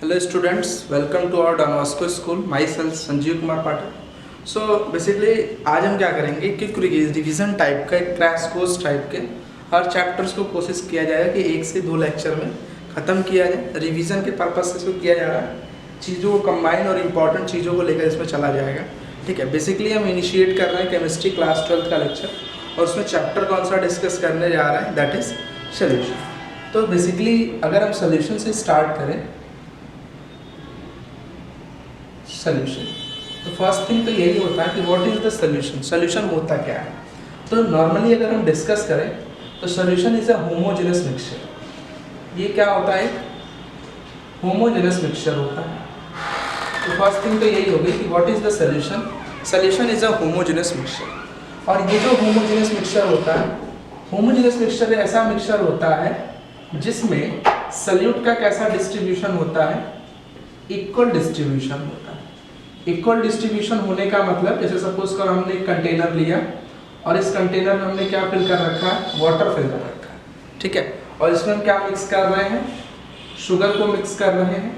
Hello students, welcome to our Don Bosco School. Myself Sanjeev Kumar Pathak. So basically आज हम क्या करेंगे कि रिवीजन टाइप का एक क्रैश कोर्स टाइप के हर चैप्टर्स को कोशिश किया जाएगा कि 1 से 2 लेक्चर में ख़त्म किया जाए. रिवीजन के पर्पज से इसको किया जा रहा है. चीज़ों को कंबाइन और इम्पॉर्टेंट चीज़ों को लेकर इसमें चला जाएगा. ठीक है. बेसिकली हम इनिशिएट कर रहे हैं केमिस्ट्री क्लास 12 का लेक्चर और उसमें चैप्टर कौन सा डिस्कस करने जा रहे हैं, दैट इज़ सोल्यूशन. तो बेसिकली अगर हम सोल्यूशन से स्टार्ट करें, सोल्यूशन, तो फर्स्ट थिंग तो यही होता है कि what is the solution. Solution होता क्या है? तो नॉर्मली अगर हम डिस्कस करें तो solution is a homogeneous mixture. ये क्या होता है? होमोजेनस मिक्सचर होता है. तो फर्स्ट थिंग तो यही होगी कि what is the solution. Solution is a homogeneous mixture. और ये जो होमोजेनस मिक्सचर होता है, होमोजेनस मिक्सचर ऐसा मिक्सचर होता है जिसमें सल्यूट का कैसा डिस्ट्रीब्यूशन होता है? इक्वल डिस्ट्रीब्यूशन होता है. इक्वल डिस्ट्रीब्यूशन होने का मतलब जैसे सपोज कर हमने एक कंटेनर लिया और इस कंटेनर में हमने क्या फिल कर रखा है? वाटर फिल कर रखा है. ठीक है. और इसमें हम क्या मिक्स कर रहे हैं? शुगर को मिक्स कर रहे हैं.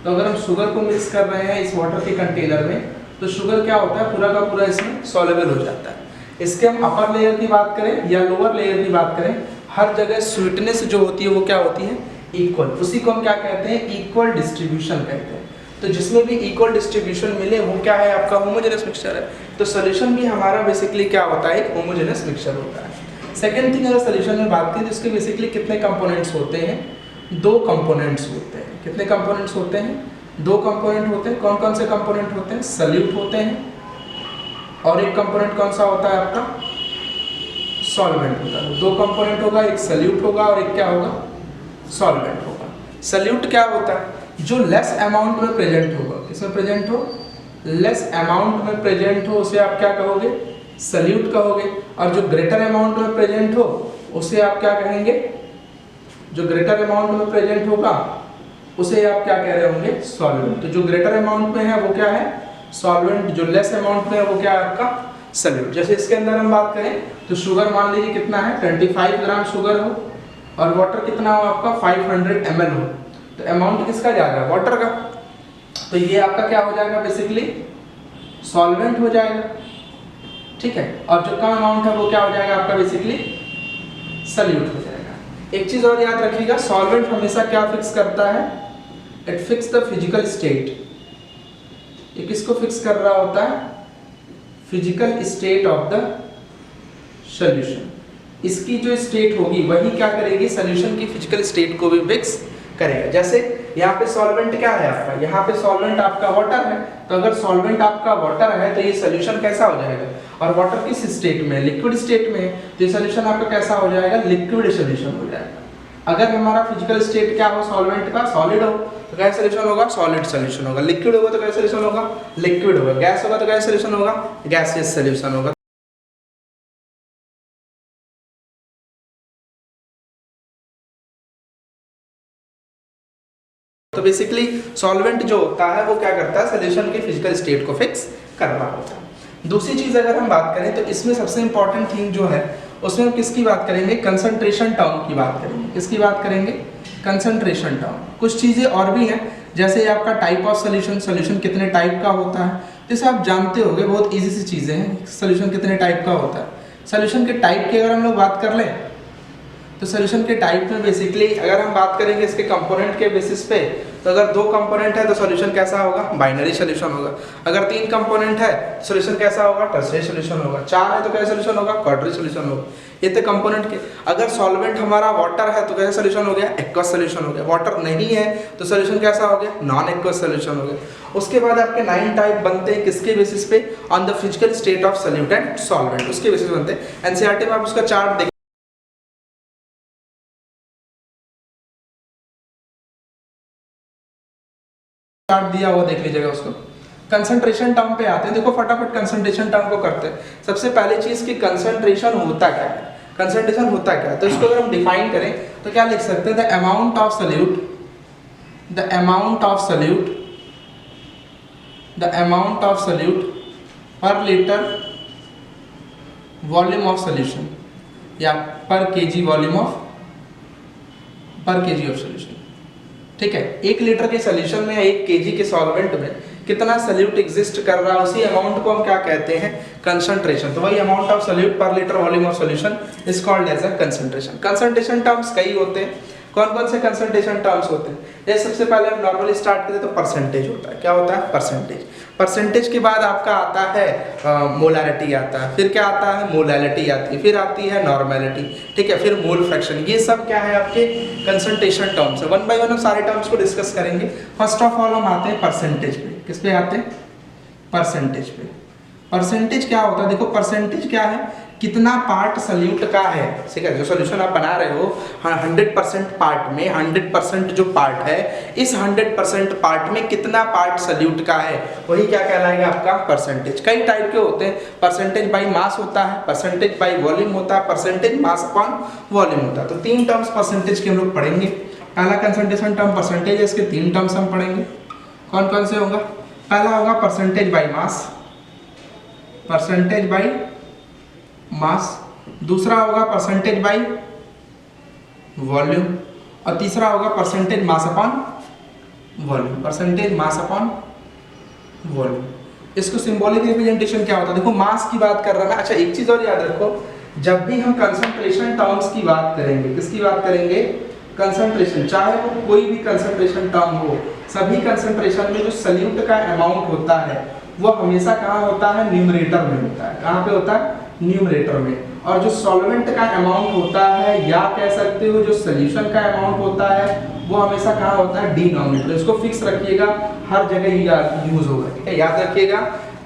तो अगर हम शुगर को मिक्स कर रहे हैं इस वाटर के कंटेनर में, तो शुगर क्या होता है? पूरा का पूरा इसमें सॉल्युबल हो जाता है. इसके हम अपर लेयर की बात करें या लोअर लेयर की बात करें, हर जगह स्वीटनेस जो होती है वो क्या होती है? इक्वल. उसी को हम क्या कहते हैं? इक्वल डिस्ट्रीब्यूशन कहते हैं. तो जिसमें भी इक्वल डिस्ट्रीब्यूशन मिले वो क्या है? आपका होमोजेनस मिक्सचर है. तो सोल्यूशन भी हमारा बेसिकली क्या होता है? एक होमोजेनस मिक्सचर होता है. सेकंड थिंग, अगर सोल्यूशन में बात करें तो इसके बेसिकली कितने कंपोनेंट्स होते हैं? 2 कंपोनेंट्स होते हैं. कितने कंपोनेंट्स होते हैं? 2 कंपोनेंट होते हैं. कौन कौन से कंपोनेंट होते हैं? सल्यूट होते हैं और एक कंपोनेंट कौन सा होता है आपका? सॉल्वेंट होता है. 2 कंपोनेंट होगा, एक सल्यूट होगा और एक क्या होगा? सॉल्वेंट होगा. सल्यूट क्या होता है? जो लेस अमाउंट में प्रेजेंट होगा. किसमें प्रेजेंट हो? लेस अमाउंट में प्रेजेंट हो उसे आप क्या कहोगे? सल्यूट कहोगे. और जो ग्रेटर अमाउंट में प्रेजेंट हो उसे आप क्या कहेंगे? जो ग्रेटर अमाउंट में प्रेजेंट होगा उसे आप क्या कह रहे होंगे? सॉल्वेंट. तो जो ग्रेटर अमाउंट में है वो क्या है? सॉल्वेंट. जो लेस अमाउंट में है वो क्या है आपका? सल्यूट. जैसे इसके अंदर हम बात करें तो शुगर मान लीजिए कितना है? 25 ग्राम शुगर हो और वाटर कितना हो आपका? 500 ml हो. तो अमाउंट किसका जा रहा है? वाटर का. तो ये आपका क्या हो जाएगा? बेसिकली सॉल्वेंट हो जाएगा. ठीक है. और जो कम अमाउंट है वो क्या हो जाएगा आपका? बेसिकली सल्यूट हो जाएगा. एक चीज और याद रखिएगा, सॉल्वेंट हमेशा क्या फिक्स करता है? It fix the physical state. ये किसको फिक्स कर रहा होता है? Physical state of the solution. इसकी जो स्टेट होगी वही क्या करेगी? सॉल्यूशन की फिजिकल स्टेट को भी फिक्स करेगा. जैसे यहाँ पे सॉल्वेंट क्या है आपका? यहाँ पे सॉल्वेंट आपका वाटर है. तो अगर सॉल्वेंट आपका वाटर है तो ये सॉल्यूशन कैसा हो जाएगा? और वाटर किस स्टेट में? लिक्विड स्टेट में. तो ये सॉल्यूशन आपका कैसा हो जाएगा? लिक्विड सॉल्यूशन हो जाएगा. अगर हमारा फिजिकल स्टेट क्या हो सॉल्वेंट का? सॉलिड हो तो क्या सॉल्यूशन होगा? सॉलिड सॉल्यूशन होगा. लिक्विड होगा तो क्या सॉल्यूशन होगा? लिक्विड होगा. गैस होगा तो क्या सॉल्यूशन होगा? गैसियस सॉल्यूशन होगा. तो बेसिकली सॉल्वेंट जो होता है वो क्या करता है? सॉल्यूशन के फिजिकल स्टेट को फिक्स कर रहा होता है. दूसरी चीज अगर हम बात करें तो इसमें सबसे इंपॉर्टेंट थिंग जो है उसमें हम किसकी बात करेंगे? कंसंट्रेशन टर्म की बात करेंगे. किसकी बात करेंगे? Concentration term. कुछ चीजें और भी हैं जैसे आपका टाइप ऑफ सोल्यूशन. सोल्यूशन कितने टाइप का होता है? जैसे आप जानते होंगे, बहुत इजी सी चीजें हैं. सोल्यूशन कितने टाइप का होता है? सोल्यूशन के टाइप की अगर हम लोग बात कर लें तो सोल्यूशन के टाइप में बेसिकली अगर हम बात करेंगे इसके कंपोनेंट के बेसिस पे, तो अगर 2 कंपोनेंट है तो सॉल्यूशन कैसा होगा? बाइनरी सॉल्यूशन होगा. अगर 3 कंपोनेंट है सॉल्यूशन कैसा होगा? टर्शियरी सॉल्यूशन होगा. 4 है तो कैसा सॉल्यूशन होगा? क्वाड्री सॉल्यूशन होगा. ये तो कंपोनेंट के. अगर सॉल्वेंट हमारा वाटर है तो कैसा सॉल्यूशन हो गया? एक्वस सॉल्यूशन हो गया. वाटर नहीं है तो सॉल्यूशन कैसा हो गया? नॉन एक्वस सॉल्यूशन हो गया. उसके बाद आपके 9 टाइप बनते हैं किसके बेसिस पे? On the physical state of solute and solvent. उसके बेसिस बनते हैं. एनसीईआरटी में आप उसका चार्ट देख दिया हुआ देख लीजिएगा उसको. कंसंट्रेशन टर्म पे आते हैं. देखो फटाफट कंसंट्रेशन टर्म को करते हैं. सबसे पहली चीज कि कंसंट्रेशन होता क्या है? कंसंट्रेशन होता क्या है? तो इसको अगर हम डिफाइन करें तो क्या लिख सकते हैं? The amount of solute, the amount of solute, the amount of solute पर लीटर वॉल्यूम ऑफ सॉल्यूशन या पर केजी वॉल्यूम ऑफ, पर केजी ऑफ सॉल्यूशन. ठीक है, 1 लीटर के सोल्यूशन में या 1 केजी के सॉल्वेंट में कितना सल्यूट एग्जिस्ट कर रहा है, उसी अमाउंट को हम क्या कहते हैं, कंसंट्रेशन। तो वही amount of solute per litre volume of solution is called as a concentration. Concentration terms कई होते हैं। कौन कौन से कंसंट्रेशन टर्म्स होते हैं? जैसे सबसे पहले हम नॉर्मली स्टार्ट करते तो परसेंटेज होता है। क्या होता है? परसेंटेज। परसेंटेज के बाद आपका आता है मोलारिटी आता है, फिर क्या आता है, मोलालिटी आती है, फिर आती है नॉर्मेलिटी, ठीक है, फिर मोल फ्रैक्शन। ये सब क्या है आपके कंसंट्रेशन टर्म्स है। वन बाय वन हम सारे टर्म्स को डिस्कस करेंगे। फर्स्ट ऑफ ऑल हम आते हैं परसेंटेज पे। किस पे आते हैं? परसेंटेज पे। परसेंटेज क्या होता है? देखो परसेंटेज क्या है, कितना पार्ट सल्यूट का है, ठीक है, जो सॉल्यूशन आप बना रहे हो 100% पार्ट में 100% जो पार्ट है, इस 100% पार्ट में कितना पार्ट सल्यूट का है, वही क्या कहलाएगा आपका परसेंटेज। कई टाइप के होते हैं, परसेंटेज बाई मास होता है, परसेंटेज बाई वॉल्यूम होता है, परसेंटेज मास अपॉन वॉल्यूम होता है। तो 3 टर्म्स परसेंटेज के हम लोग पढ़ेंगे। पहला कंसंट्रेशन टर्म परसेंटेज है, इसके 3 टर्म्स हम पढ़ेंगे। कौन कौन से होगा? पहला होगा percentage by mass, percentage by मास, दूसरा होगा परसेंटेज बाई वॉल्यूम, और तीसरा होगा percentage mass upon volume, percentage mass upon volume. इसको सिंबॉलिक रिप्रेजेंटेशन क्या होता है? देखो मास की बात कर रहा है। अच्छा एक चीज और याद रखो, जब भी हम कंसंट्रेशन टर्म्स की बात करेंगे, किसकी बात करेंगे? कंसंट्रेशन, चाहे वो कोई भी कंसंट्रेशन टर्म हो, सभी कंसंट्रेशन में जो सल्यूट का अमाउंट होता है वो हमेशा कहाँ होता है? न्यूमरेटर में होता है। कहाँ पे होता है? न्यूमरेटर में। और जो सॉल्वेंट का अमाउंट होता है, या कह सकते हो जो सोल्यूशन का अमाउंट होता है, वो हमेशा कहाँ होता है? डिनोमिनेटर। इसको फिक्स रखिएगा, हर जगह यूज होगा, ठीक है, याद रखिएगा।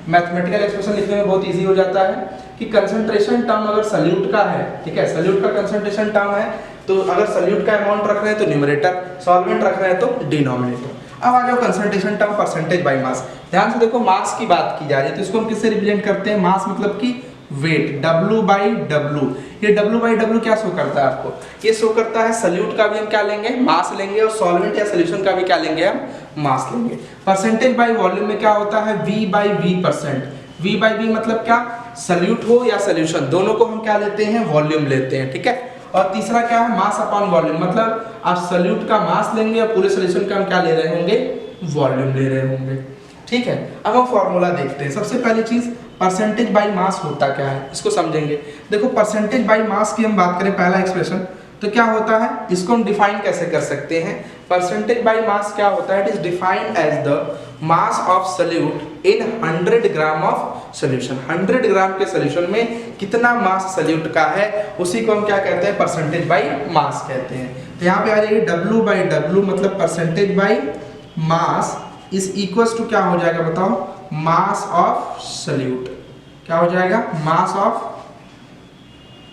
मैथमेटिकल एक्सप्रेशन लिखने में बहुत इजी हो जाता है कि कंसंट्रेशन टर्म अगर सल्यूट का है, ठीक है, सल्यूट का कंसंट्रेशन टर्म है, तो अगर सल्यूट का अमाउंट रख रहे हैं तो न्यूमरेटर, सॉल्वेंट रख रहे हैं तो डिनोमिनेटर। अब आ जाओ कंसंट्रेशन टर्म परसेंटेज बाई मास। ध्यान से देखो, मास की बात की जा रही है तो इसको हम किससे रिप्रेजेंट करते हैं? मास मतलब कि वेट, W बाई डब्लू। ये W बाई डब्लू क्या शो करता है आपको? ये शो करता है सल्यूट का भी हम क्या लेंगे? मास लेंगे, और सॉल्वेंट या सोल्यूशन का भी क्या लेंगे? हम मास लेंगे। परसेंटेज बाई वॉल्यूम में क्या होता है? V by V%। V by V मतलब क्या? सल्यूट हो या सोल्यूशन, दोनों को हम क्या लेते हैं? वॉल्यूम लेते हैं, ठीक है। और तीसरा क्या है? मास अपॉन वॉल्यूम, मतलब आप सल्यूट का मास लेंगे और पूरे सोल्यूशन का हम क्या ले रहे होंगे? वॉल्यूम ले रहे होंगे, ठीक है। अब हम फॉर्मूला देखते हैं। सबसे पहली चीज, परसेंटेज बाई मास होता क्या है, इसको समझेंगे। देखो परसेंटेज बाई मास की हम बात करें, पहला एक्सप्रेशन, तो क्या होता है? इसको हम डिफाइन कैसे कर सकते हैं? परसेंटेज बाई मास क्या होता है? It is defined as the mass of solute in 100 gram of solution. 100 gram के सोल्यूशन में कितना मास सल्यूट का है, उसी को हम क्या कहते हैं? परसेंटेज बाई मास कहते हैं। तो यहाँ पे आ जाइए, W बाई डब्लू मतलब percentage by mass is equals to क्या हो जाएगा बताओ? Mass of solute. क्या हो जाएगा? मास ऑफ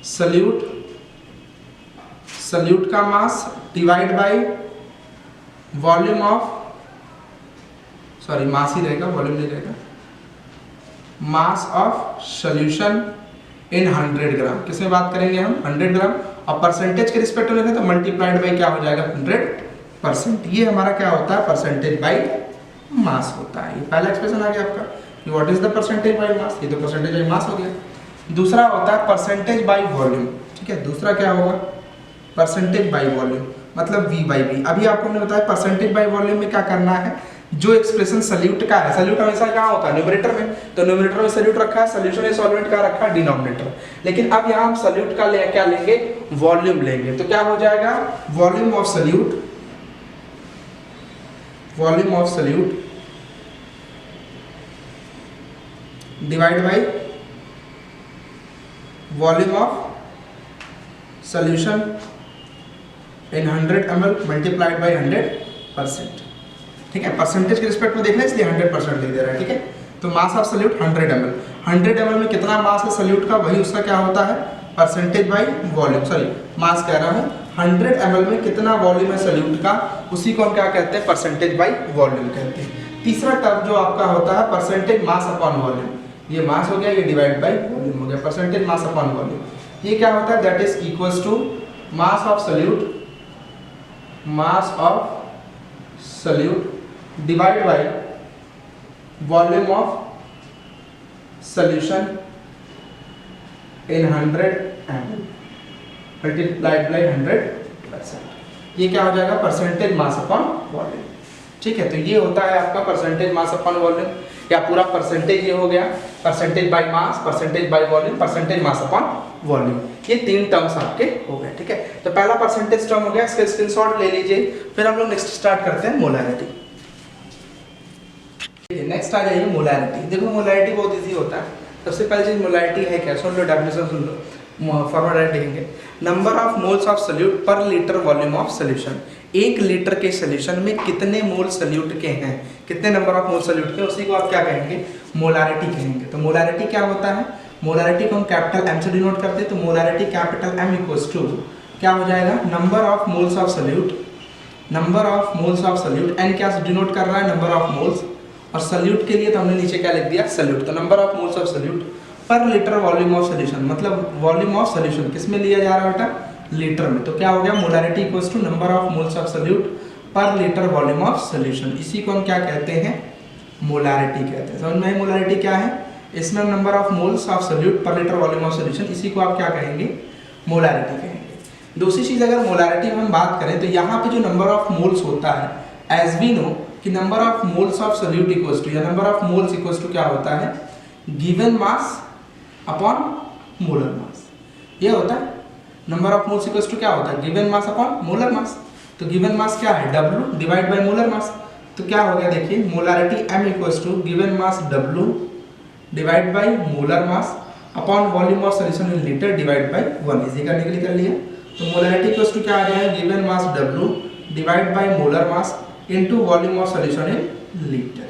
सल्यूट, सल्यूट का mass divide by volume of, sorry mass ही रहेगा, वॉल्यूम नहीं रहेगा, मास ऑफ सॉल्यूशन इन 100 ग्राम। किसमें बात करेंगे हम? 100 ग्राम। और परसेंटेज के रिस्पेक्ट में तो मल्टीप्लाइड बाई क्या हो जाएगा? 100%। ये हमारा क्या होता है? परसेंटेज बाई मास होता है। ये पहला एक्सप्रेशन आ गया आपका, what is the percentage by मास। ये तो परसेंटेज बाई मास हो गया। दूसरा होता है परसेंटेज बाई वॉल्यूम, ठीक है। दूसरा क्या होगा? परसेंटेज बाई वॉल्यूम मतलब V बाई V। अभी आपको हमने बताया परसेंटेज बाई वॉल्यूम में क्या करना है? जो एक्सप्रेशन सल्यूट का है, सल्यूट हमेशा कहाँ होता है? न्यूमरेटर में। तो न्यूमरेटर में सल्यूट रखा है, सोल्यूशन में सॉल्वेंट का रखा है डिनोमिनेटर। लेकिन अब यहाँ हम सल्यूट का क्या लेंगे? वॉल्यूम लेंगे। तो क्या हो जाएगा? Volume of solute, volume of solute divide by volume of solution in 100 ml multiplied by 100%, ठीक है। परसेंटेज के रिस्पेक्ट में देखना, इसलिए 100% लिख दे रहा है, ठीक है। तो मास ऑफ सल्यूट 100 ml, 100 ml में कितना मास है सल्यूट का, वही उसका क्या होता है? Percentage by volume, sorry mass कह रहा हूँ। 100 ml में कितना वॉल्यूम है सल्यूट का, उसी को हम क्या कहते हैं? परसेंटेज बाई वॉल्यूम कहते हैं। तीसरा टर्म जो आपका होता है परसेंटेज मास अपॉन वॉल्यूम। ये मास हो गया, ये डिवाइड बाई वॉल्यूम हो गया, परसेंटेज मास अपॉन वॉल्यूम। ये क्या होता है? That is equals to mass of solute, mass of solute divide by volume of solution in 100 ml multiplied by 100%। ये क्या हो जाएगा, परसेंटेज मास अपॉन वॉल्यूम। ठीक है, तो ये होता है आपका परसेंटेज मास अपॉन वॉल्यूम, या पूरा परसेंटेज ये हो गया, percentage by mass, percentage by volume, percentage mass upon volume. ये 3 टर्म्स आपके हो गए। ठीक है, तो पहला परसेंटेज टर्म हो गया, इसका स्क्रीनशॉट ले लीजिए। फिर हम लोग नेक्स्ट स्टार्ट करते हैं मोलैरिटी। नेक्स्ट आ जाइए मोलैरिटी। देखो मोलैरिटी बहुत इजी होता है। सबसे पहले चीज मोलैरिटी है क्या, सुन लो, डेफिनेशन सुन लो, फॉर्मूला लिखेंगे, number of moles of solute per litre volume of solution. 1 litre के सोल्यूशन में कितने मोल सोल्यूट के हैं, कितने नंबर ऑफ मोल सोल्यूट के, उसी को आप क्या कहेंगे, मोलैरिटी कहेंगे। तो मोलैरिटी क्या होता है, मोलैरिटी को हम कैपिटल एम से डिनोट करते हैं। तो molarity capital M equals to क्या हो जाएगा, number of moles of solute, number of moles of solute, N क्या डिनोट कर रहा है, नंबर ऑफ मोल्स, और सोल्यूट के लिए तो हमने नीचे क्या लिख दिया, सोल्यूट। तो number of moles of solute per litre volume of solution, मतलब वॉल्यूम ऑफ सोल्यूशन किस में लिया जा रहा है बेटा, लीटर में। तो क्या हो गया, molarity equals to number of moles of solute per litre volume of solution. इसी को हम क्या कहते हैं, मोलैरिटी कहते हैं। समझ में आई मोलैरिटी क्या है, इसमें हम number of moles of solute per litre volume of solution, इसी को आप क्या कहेंगे, मोलैरिटी कहेंगे। दूसरी चीज, अगर मोलैरिटी में हम बात करें तो यहाँ पे जो नंबर ऑफ मोल्स होता है, एज वी नो कि number of moles of solute equals to, या number of moles equals to क्या होता है, given mass upon molar mass. ये होता है number of moles equals to क्या होता है, given mass upon molar mass. तो गिवन मास क्या है, W divide by molar mass. तो क्या हो गया, देखिए molarity M equals to given mass W divide by molar mass upon volume of solution in litre divide by 1। Easy करने के लिए कर लिया। तो मोलैरिटी इक्वल्स टू क्या आ जाएगा, given mass W divide by molar mass into volume of solution in litre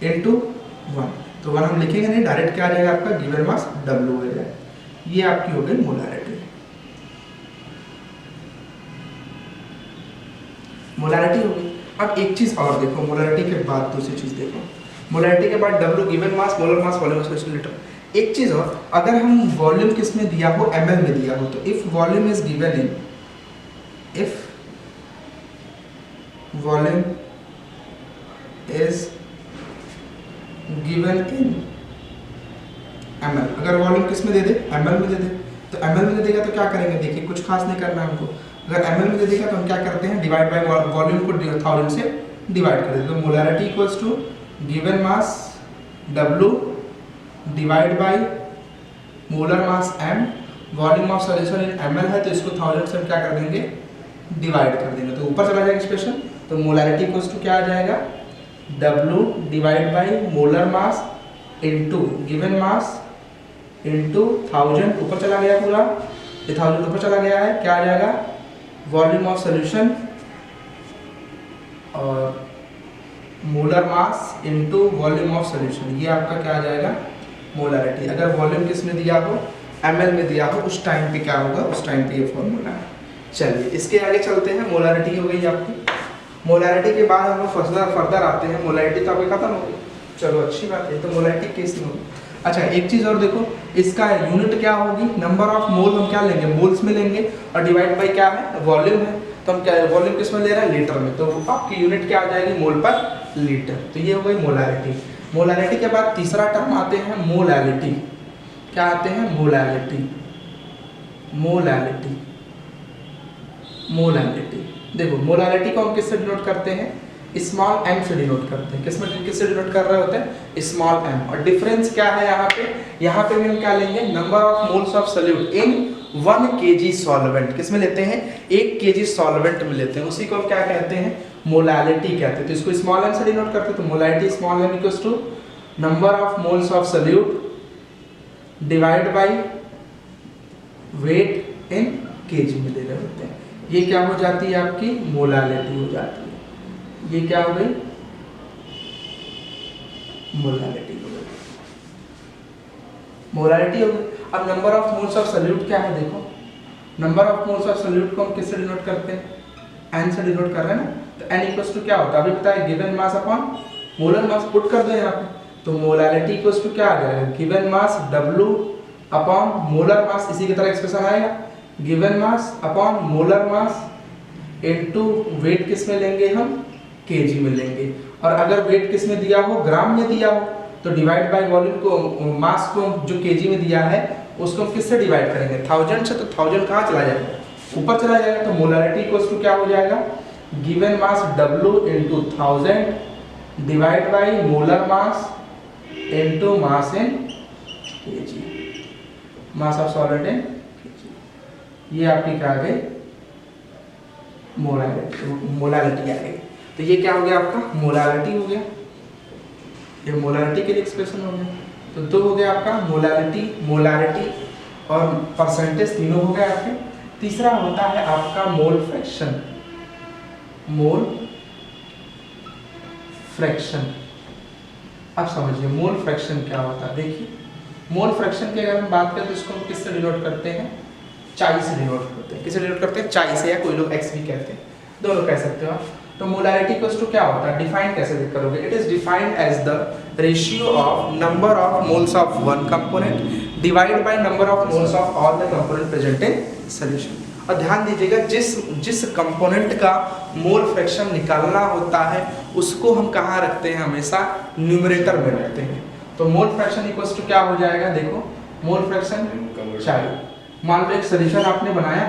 into 1। तो 1 हम लिखेंगे नहीं, डायरेक्ट क्या आ जाएगा आपका, गिवन मास W हो जाएगा। ये आपकी हो गई मोलैरिटी। मोलैरिटी हो गई। अब एक चीज और देखो, मोलैरिटी के बाद दूसरी चीज देखो, मोलैरिटी के बाद W given mass, molar mass, volume of solution litre. एक चीज और, अगर हम वॉल्यूम किस में दिया हो, ml में दिया हो, तो if volume is given in, if volume is given in ml, अगर वॉल्यूम किस में दे दे, ml में दे दे, तो ml में दे देगा तो क्या करेंगे, देखिए कुछ खास नहीं करना हमको। अगर ml में दे देगा तो हम क्या करते हैं, डिवाइड बाय वॉल्यूम को 1000 से डिवाइड कर देते हैं। तो molarity equals to given mass W divide by molar mass M, volume of solution in ml है तो इसको 1000 से हम क्या कर देंगे, डिवाइड कर देंगे। तो ऊपर चला जाएगा एक्सप्रेशन। तो मोलैरिटी इक्वल्स टू क्या आ जाएगा, W divide by molar mass into given mass into 1000, ऊपर चला गया पूरा, ये 1000 ऊपर चला गया है, क्या आ जाएगा, वॉल्यूम ऑफ सॉल्यूशन और molar mass into volume of solution. ये आपका क्या आ जाएगा, मोलैरिटी। अगर वॉल्यूम किस में दिया हो, ml में दिया हो, उस टाइम पे क्या होगा, उस टाइम पे ये फॉर्मूला है। चलिए इसके आगे चलते हैं। मोलैरिटी हो गई आपकी। मोलैरिटी के बाद हम लोग फर्दर आते हैं। मोलैरिटी तो आपकी खत्म हो गई, चलो अच्छी बात है। तो मोलैरिटी केस में होगी। अच्छा एक चीज और देखो, इसका यूनिट क्या होगी, नंबर ऑफ मोल हम क्या लेंगे, मोल्स में लेंगे, और डिवाइड बाय क्या है, वॉल्यूम है। तो हम क्या वॉल्यूम किस में ले रहे हैं, लीटर में। तो आपकी यूनिट क्या आ जाएगी, मोल पर लीटर। तो ये हो गई मोलैरिटी। मोलैरिटी के बाद तीसरा टर्म आते हैं मोलैलिटी। क्या आते हैं, मोलैलिटी, मोलैलिटी, मोलैलिटी। देखो मोलैलिटी को हम किससे डिनोट करते हैं, स्मॉल m से डिनोट करते हैं। किससे डिनोट कर रहे होते हैं, स्मॉल m। और डिफरेंस क्या है यहाँ पे भी हम क्या लेंगे, number of moles of solute in 1 kg solvent. किस में लेते हैं, 1 kg सॉल्वेंट में लेते हैं, उसी को हम क्या कहते हैं, मोलैलिटी कहते हैं। तो इसको स्मॉल m से डिनोट करते हैं। तो molality small m equals to number of moles of solute divide by weight in kg में दे रहे होते हैं। ये क्या हो जाती है, आपकी मोलैलिटी हो जाती है। ये क्या हो गई, मोलैलिटी हो गई, मोलैलिटी हो गई। अब number of moles of solute क्या है, देखो number of moles of solute को हम किससे डिनोट करते हैं, n से डिनोट कर रहे हैं ना। तो n इक्वल्स टू क्या होता है, अभी पता है, गिवन मास अपॉन मोलर मास। पुट कर दो यहाँ पे। तो मोलैलिटी इक्वल्स टू क्या आ जाएगा, given mass W upon molar मास। इसी की तरह एक्सप्रेशन आएगा, given mass upon molar mass into wait किस में लेंगे हम, kg में लेंगे। और अगर वेट किस में दिया हो, ग्राम में दिया हो, तो डिवाइड बाय वॉल्यूम को, मास को जो kg में दिया है उसको हम किससे डिवाइड करेंगे, 1000 से। तो 1000 कहाँ चला जाएगा, ऊपर चला जाएगा तो मोलारिटी इक्वल्स टू क्या हो जाएगा, given mass W into 1000 divide by molar mass into mass in kg, mass of solid in kg। ये आपकी क्या आ गई, मोलारिटी आ गई। तो ये क्या हो गया आपका, मोलारिटी हो गया, ये मोलारिटी के लिए एक्सप्रेशन हो गया। तो दो हो गया आपका मोलारिटी और परसेंटेज, तीनों हो गए आपके। तीसरा होता है आपका मोल फ्रैक्शन, मोल फ्रैक्शन। अब समझिए मोल फ्रैक्शन क्या होता है। देखिए मोल फ्रैक्शन की अगर हम बात करें तो इसको हम किससे डिनोट करते हैं, चाई से डिनोट करते हैं। किससे डिनोट करते हैं, चाई से, या कोई लोग एक्स भी कहते हैं, दोनों कह सकते हो आप। तो मोलारिटी इक्वल्स टू क्या होता है, डिफाइन कैसे करोगे, it is defined as the ratio of number of moles of one component divide by number of moles of all the component present in solution. और ध्यान दीजिएगा जिस कंपोनेंट का मोल फ्रैक्शन निकालना होता है उसको हम कहाँ रखते हैं, हमेशा न्यूमरेटर में रखते हैं। तो मोल फ्रैक्शन इक्वल्स टू क्या हो जाएगा, देखो मोल फ्रैक्शन चाहिए। मान लो एक सॉल्यूशन आपने बनाया,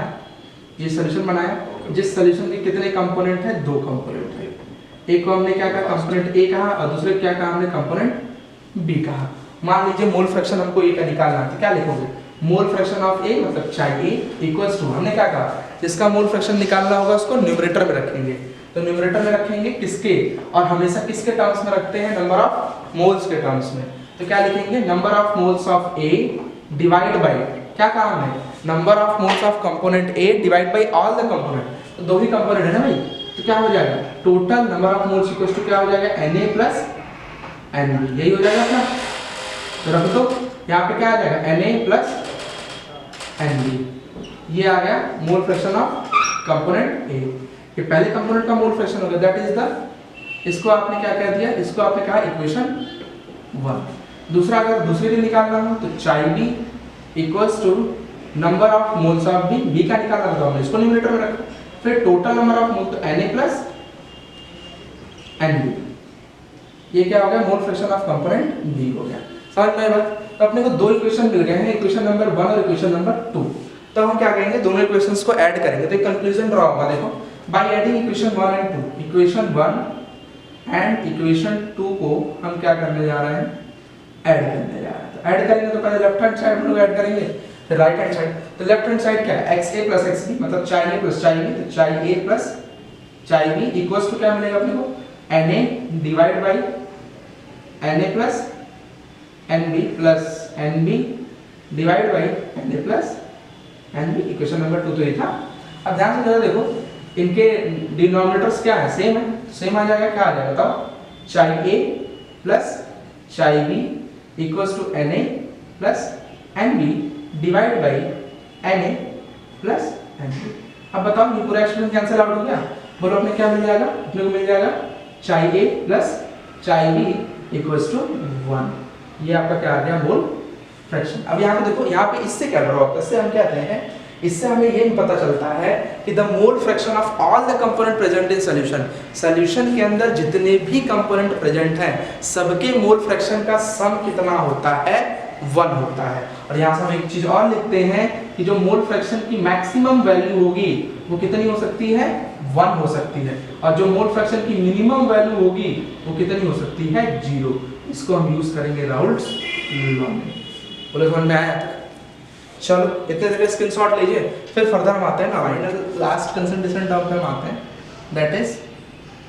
ये सॉल्यूशन बनाया, जिस सॉल्यूशन के कितने कंपोनेंट हैं, दो कंपोनेंट है। एक को हमने क्या कहा, कंपोनेंट ए कहा, और दूसरे क्या कहा हमने, कंपोनेंट बी कहा। मान लीजिए मोल फ्रैक्शन हमको ए का निकालना है, तो क्या लिखोगे, मोल फ्रैक्शन ऑफ ए मतलब चाहे ए इक्वल्स टू, हमने क्या कहा, जिसका मोल फ्रैक्शन निकालना होगा उसको न्यूमरेटर में रखेंगे। तो न्यूमरेटर में रखेंगे किसके, और हमेशा किसके टर्म्स में रखते हैं, नंबर ऑफ मोल्स के टर्म्स में। तो क्या लिखेंगे, number of moles of A divide by, क्या कहा हमने, number of moles of component A divide by all the component. तो दो ही कंपोनेंट है ना भाई, तो क्या हो जाएगा, total number of moles equals to क्या हो जाएगा, Na प्लस Nb, यही हो जाएगा अपना। तो रख दो, यहाँ पे क्या आ जाएगा, Na प्लस Nb, ये आ गया मोल फ्रैक्शन ऑफ कंपोनेंट ए। ये पहले कंपोनेंट का मोल फ्रैक्शन हो गया, दैट इज द, इसको आपने क्या कह दिया, इसको आपने कहा इक्वेशन 1। दूसरा अगर दूसरे दिन निकालना हो तो chi B equals to number of moles of B, B का निकालना था हमने, इसको न्यूमरेटर में रखा। फिर टोटल नंबर ऑफ मोल तो Na प्लस Nb, ये क्या हो गया, mole fraction of component B हो गया। समझ में बात। तो अपने को दो इक्वेशन मिल गए हैं, इक्वेशन नंबर 1 और इक्वेशन नंबर 2। तो हम क्या करेंगे, दोनों इक्वेशंस को ऐड करेंगे, तो एक कंक्लूजन ड्रॉ होगा। देखो by adding equation 1 and 2, equation 1 and equation 2 को हम क्या करने जा रहे हैं, ऐड करने जा रहे हैं। तो ऐड करेंगे तो पहले लेफ्ट हैंड साइड हम लोग ऐड करेंगे, फिर राइट हैंड साइड। तो लेफ्ट हैंड साइड क्या है, xa प्लस xb मतलब चाई a प्लस चाई b, तो चाई a plus chi b equals to क्या मिलेगा अपने को, Na divide by Na plus Nb plus Nb divide by Na plus Nb। Equation number 2 तो ये था। अब ध्यान से जरा देखो, इनके डिनोमिनेटर्स क्या है, सेम है, सेम आ जाएगा, क्या आ जाएगा बताओ, chi a plus chi b equals to Na plus Nb divide by Na plus Nb। अब बताओ ये पूरा एक्सप्रेशन कैंसिल आउट हो गया, बोलो अपने क्या मिल जाएगा, अपने को मिल जाएगा चाई a plus chi b equals to 1। ये आपका क्या आ गया, मोल फ्रैक्शन। अब यहाँ पे देखो, यहाँ पे इससे क्या ड्रॉ होता है, इससे हम कहते हैं, इससे हमें ये पता चलता है कि the mole fraction of all the component present in solution, solution के अंदर जितने भी कंपोनेंट प्रेजेंट हैं सबके मोल फ्रैक्शन का सम कितना होता है, 1 होता है। और यहाँ से हम एक चीज और लिखते हैं कि जो मोल फ्रैक्शन की मैक्सिमम वैल्यू होगी वो कितनी हो सकती है, 1 हो सकती है, और जो मोल फ्रैक्शन की मिनिमम वैल्यू होगी वो कितनी हो सकती है, 0। इसको हम यूज करेंगे राउल्ट्स लॉ में। बोले समझ में आया? चलो इतने देर स्क्रीनशॉट लीजिए, फिर फर्दर हम आते हैं ना फाइनल लास्ट कंसंट्रेशन टर्म पे हम आते हैं, दैट इज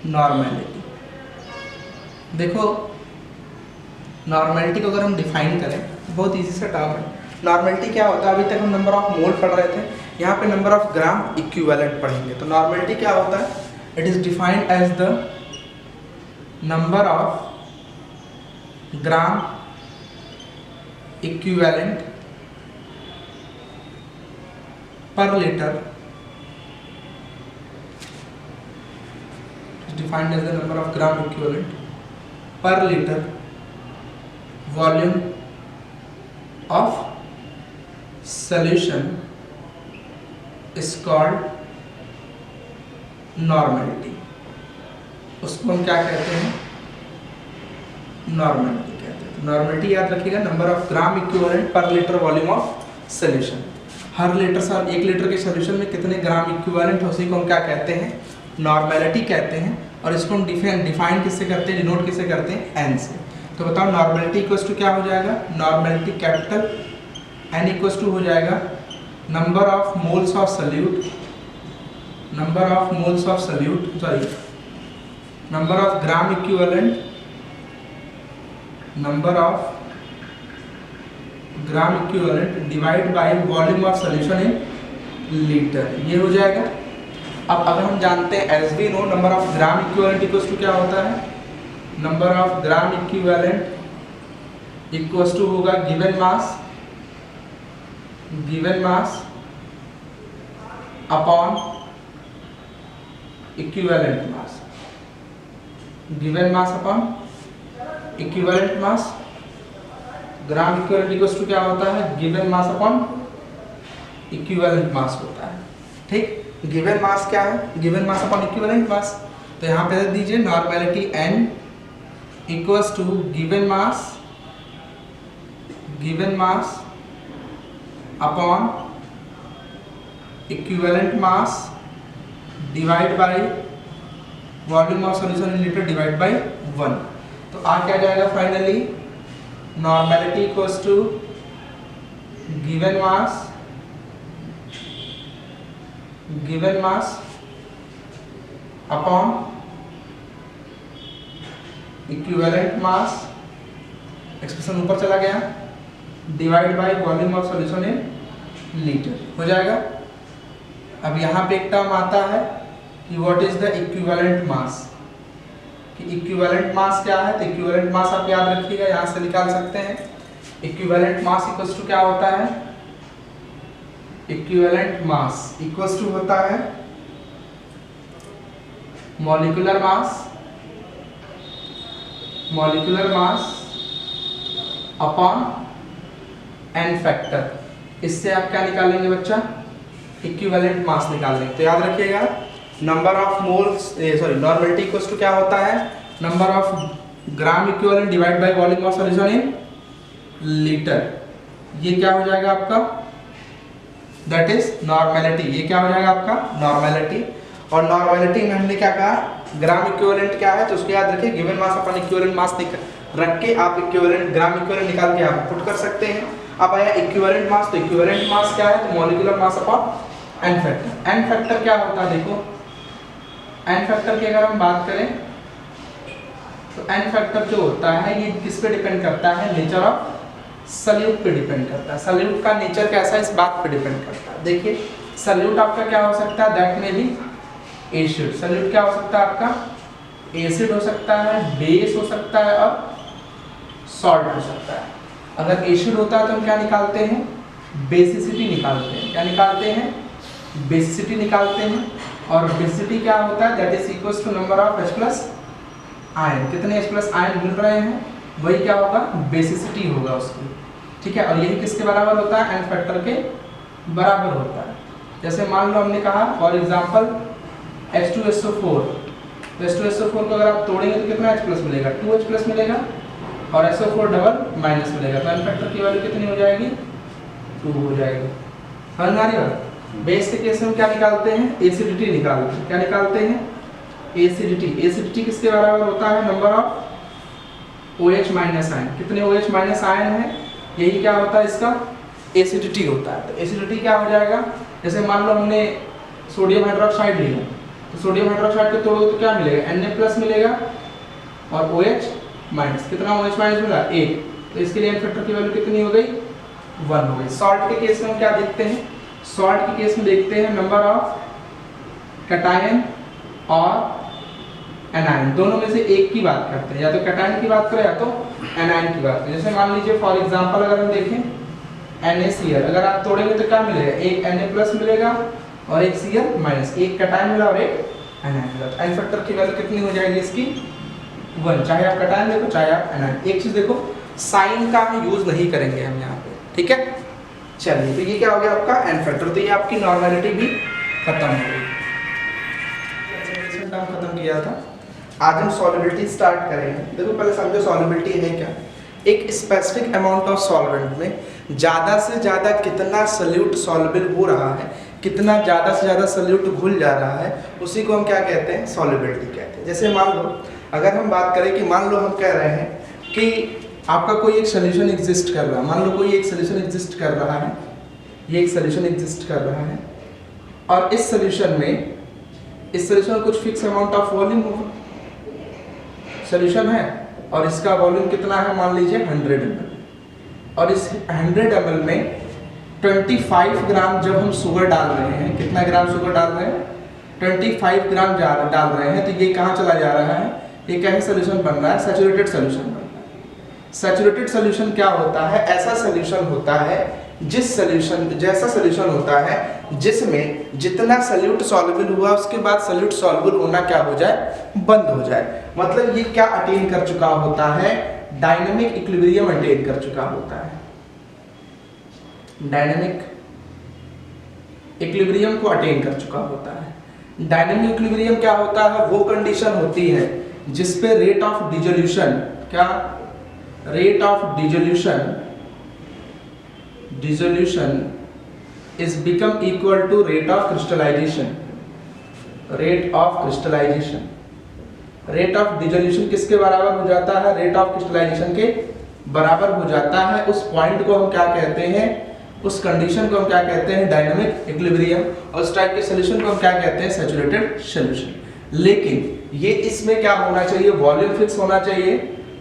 नॉर्मेलिटी। देखो नॉर्मेलिटी को अगर हम डिफाइन करें तो बहुत इजी सा टर्म है। नॉर्मेलिटी क्या होता है, अभी तक हम नंबर ऑफ मोल पढ़ रहे थे, यहाँ पे नंबर ऑफ ग्राम इक्विवेलेंट पढ़ेंगे। तो नॉर्मेलिटी क्या होता है, it is defined as the number of gram equivalent per liter is defined as the number of gram equivalent per liter volume of solution is called normality। उसको हम क्या कहते हैं, नॉर्मेलिटी कहते हैं। नॉर्मेलिटी याद रखिएगा, नंबर ऑफ ग्राम इक्विवेलेंट पर litre volume of solution. Her litre से 1 लीटर के सोल्यूशन में कितने ग्राम इक्विवेलेंट है, उसी को हम क्या कहते हैं, नॉर्मेलिटी कहते हैं। और इसको हम डिफाइन किससे करते हैं, डिनोट किससे करते हैं, एन से। तो बताओ नॉर्मेलिटी इक्वल्स टू क्या हो जाएगा, normality capital N equals to हो जाएगा number of moles of solute, number of moles of solute, sorry number of gram equivalent, number of gram equivalent divide by volume of solution in litre, ये हो जाएगा। अब अगर हम जानते हैं as we know number of gram equivalent equals to क्या होता है, number of gram equivalent equals to होगा given mass upon equivalent mass, given mass upon equivalent mass. Gram equivalent equals to क्या होता है, given mass upon equivalent mass होता है। ठीक, गिवन मास क्या है, given mass upon equivalent mass. तो यहाँ पे रख दीजिए normality n equals to given mass upon equivalent mass divide by volume of solution in litre divide by 1। तो आ क्या जाएगा finally, normality equals to given mass upon equivalent mass, expression ऊपर चला गया, divide by volume of solution in litre हो जाएगा। अब यहाँ पे एक टर्म आता है कि what is the equivalent mass, कि इक्विवेलेंट मास क्या है। तो इक्विवेलेंट मास आप याद रखिएगा, यहाँ से निकाल सकते हैं। इक्विवेलेंट मास इक्वल्स टू क्या होता है, इक्विवेलेंट मास इक्वल्स टू होता है molecular mass upon N factor. इससे आप क्या निकालेंगे बच्चा, इक्विवेलेंट मास निकालेंगे। तो याद रखिएगा number of moles, sorry normality equals to क्या होता है, number of gram equivalent divide by volume of solution in litre. ये क्या हो जाएगा आपका, दैट इज नॉर्मेलिटी। ये क्या हो जाएगा आपका, नॉर्मेलिटी। और नॉर्मेलिटी में हमने क्या कहा, ग्राम इक्विवेलेंट क्या है, तो उसको याद रखिए गिवन मास अपॉन इक्विवेलेंट मास रख के आप इक्विवेलेंट ग्राम इक्विवेलेंट निकाल के आप पुट कर सकते हैं। अब आया इक्विवेलेंट मास, तो इक्विवेलेंट मास क्या है, तो molecular mass upon N factor. N factor क्या होता है, देखो एन फैक्टर की अगर हम बात करें तो एन फैक्टर जो होता है ये किस पे डिपेंड करता है, नेचर ऑफ सॉल्यूट पे डिपेंड करता है। सॉल्यूट का नेचर कैसा है इस बात पे डिपेंड करता है। देखिए सॉल्यूट आपका क्या हो सकता है, दैट में भी एसिड। सॉल्यूट क्या हो सकता है आपका, एसिड हो सकता है, बेस हो सकता है और सॉल्ट हो सकता है। अगर एसिड होता है तो हम क्या निकालते हैं, बेसिसिटी निकालते हैं। क्या निकालते हैं, बेसिसिटी निकालते हैं। और बेसिसिटी क्या होता है, that is equals to number of H plus ion. कितने H प्लस आयन मिल रहे हैं वही क्या होगा, बेसिसिटी होगा उसकी। ठीक है, और यही किसके बराबर होता है, एन फैक्टर के बराबर होता है। जैसे मान लो हमने कहा फॉर एग्जांपल H2SO4, तो H2SO4 को अगर आप तोड़ेंगे तो कितना H प्लस मिलेगा, 2H प्लस मिलेगा और SO4 डबल माइनस मिलेगा। तो एन फैक्टर की वैल्यू कितनी हो जाएगी, 2 हो जाएगी। समझ में आ रही बात। बेस के केस में क्या निकालते हैं, एसिडिटी निकालते हैं। क्या निकालते हैं, एसिडिटी। एसिडिटी किसके बराबर होता है, number of OH minus ion. कितने OH माइनस आयन है, यही क्या होता है इसका एसिडिटी होता है। तो एसिडिटी क्या हो जाएगा, जैसे मान लो हमने सोडियम हाइड्रोक्साइड लिया, तो सोडियम हाइड्रोक्साइड को तोड़ो तो क्या मिलेगा, Na प्लस मिलेगा और OH माइनस। कितना OH माइनस मिला, 1। तो इसके लिए एन फैक्टर की वैल्यू कितनी हो गई, 1 हो गई। सॉल्ट के केस में हम क्या देखते हैं, सॉल्ट के केस में देखते हैं नंबर ऑफ कैटायन और एनायन, दोनों में से एक की बात करते हैं, या तो कैटायन की बात करें या तो एनायन की बात करें। जैसे मान लीजिए फॉर एग्जांपल अगर हम देखें NaCl, अगर आप तोड़ेंगे तो क्या मिलेगा, एक Na प्लस मिलेगा और एक Cl माइनस, एक कैटायन मिला और एक एनायन मिला। तो एन फैक्टर की वैल्यू कितनी हो जाएगी इसकी, 1। चाहे आप कैटायन देखो चाहे आप एनायन। एक चीज देखो, साइन का हम यूज नहीं करेंगे हम यहाँ पे, ठीक है। चलिए, तो ये क्या हो गया आपका एन फैक्टर। तो ये आपकी नॉर्मेलिटी भी खत्म हो गई, खत्म किया था। आज हम सॉल्युबिलिटी स्टार्ट करेंगे। देखो पहले समझो सॉल्युबिलिटी है क्या। एक स्पेसिफिक अमाउंट ऑफ सॉल्वेंट में ज़्यादा से ज़्यादा कितना सल्यूट सॉल्युबल हो रहा है, कितना ज़्यादा से ज़्यादा सल्यूट घुल जा रहा है, उसी को हम क्या कहते हैं, सॉल्युबिलिटी कहते हैं। जैसे मान लो अगर हम बात करें कि मान लो हम कह रहे हैं कि आपका कोई एक सोल्यूशन एग्जिस्ट कर रहा है, मान लो कोई एक सोल्यूशन एग्जिस्ट कर रहा है, ये एक सोल्यूशन एग्जिस्ट कर रहा है, और इस सोल्यूशन में कुछ फिक्स अमाउंट ऑफ वॉल्यूम होगा, सोल्यूशन है और इसका वॉल्यूम कितना है, मान लीजिए 100 ml, और इस 100 ml में 25 ग्राम जब हम शुगर डाल रहे हैं, कितना ग्राम शुगर डाल रहे हैं, 25 ग्राम डाल रहे हैं, तो ये कहाँ चला जा रहा है, ये क्या है, सोल्यूशन बन रहा है, सैचुरेटेड सोल्यूशन बन रहा है। सैचुरेटेड सोल्यूशन क्या होता है, ऐसा सोल्यूशन होता है जैसा सोल्यूशन होता है जिसमें जितना सल्यूट सॉल्युबल हुआ उसके बाद सल्यूट सॉल्युबल होना क्या हो जाए, बंद हो जाए। मतलब ये क्या अटेन कर चुका होता है, डायनेमिक इक्विलिब्रियम अटेन कर चुका होता है। डायनेमिक इक्विलिब्रियम को अटेन कर चुका होता है। डायनेमिक इक्विलिब्रियम क्या होता है, वो कंडीशन होती है जिस पे रेट ऑफ डिसोल्यूशन, क्या rate of dissolution is become equal to rate of crystallization, rate of crystallization, rate of dissolution किसके बराबर हो जाता है, रेट ऑफ क्रिस्टलाइजेशन के बराबर हो जाता है। उस पॉइंट को हम क्या कहते हैं, उस कंडीशन को हम क्या कहते हैं, डायनामिक इक्विलिब्रियम, और उस टाइप के सोल्यूशन को हम क्या कहते हैं, सैचुरेटेड सोल्यूशन। लेकिन ये इसमें क्या होना चाहिए, वॉल्यूम फिक्स होना चाहिए,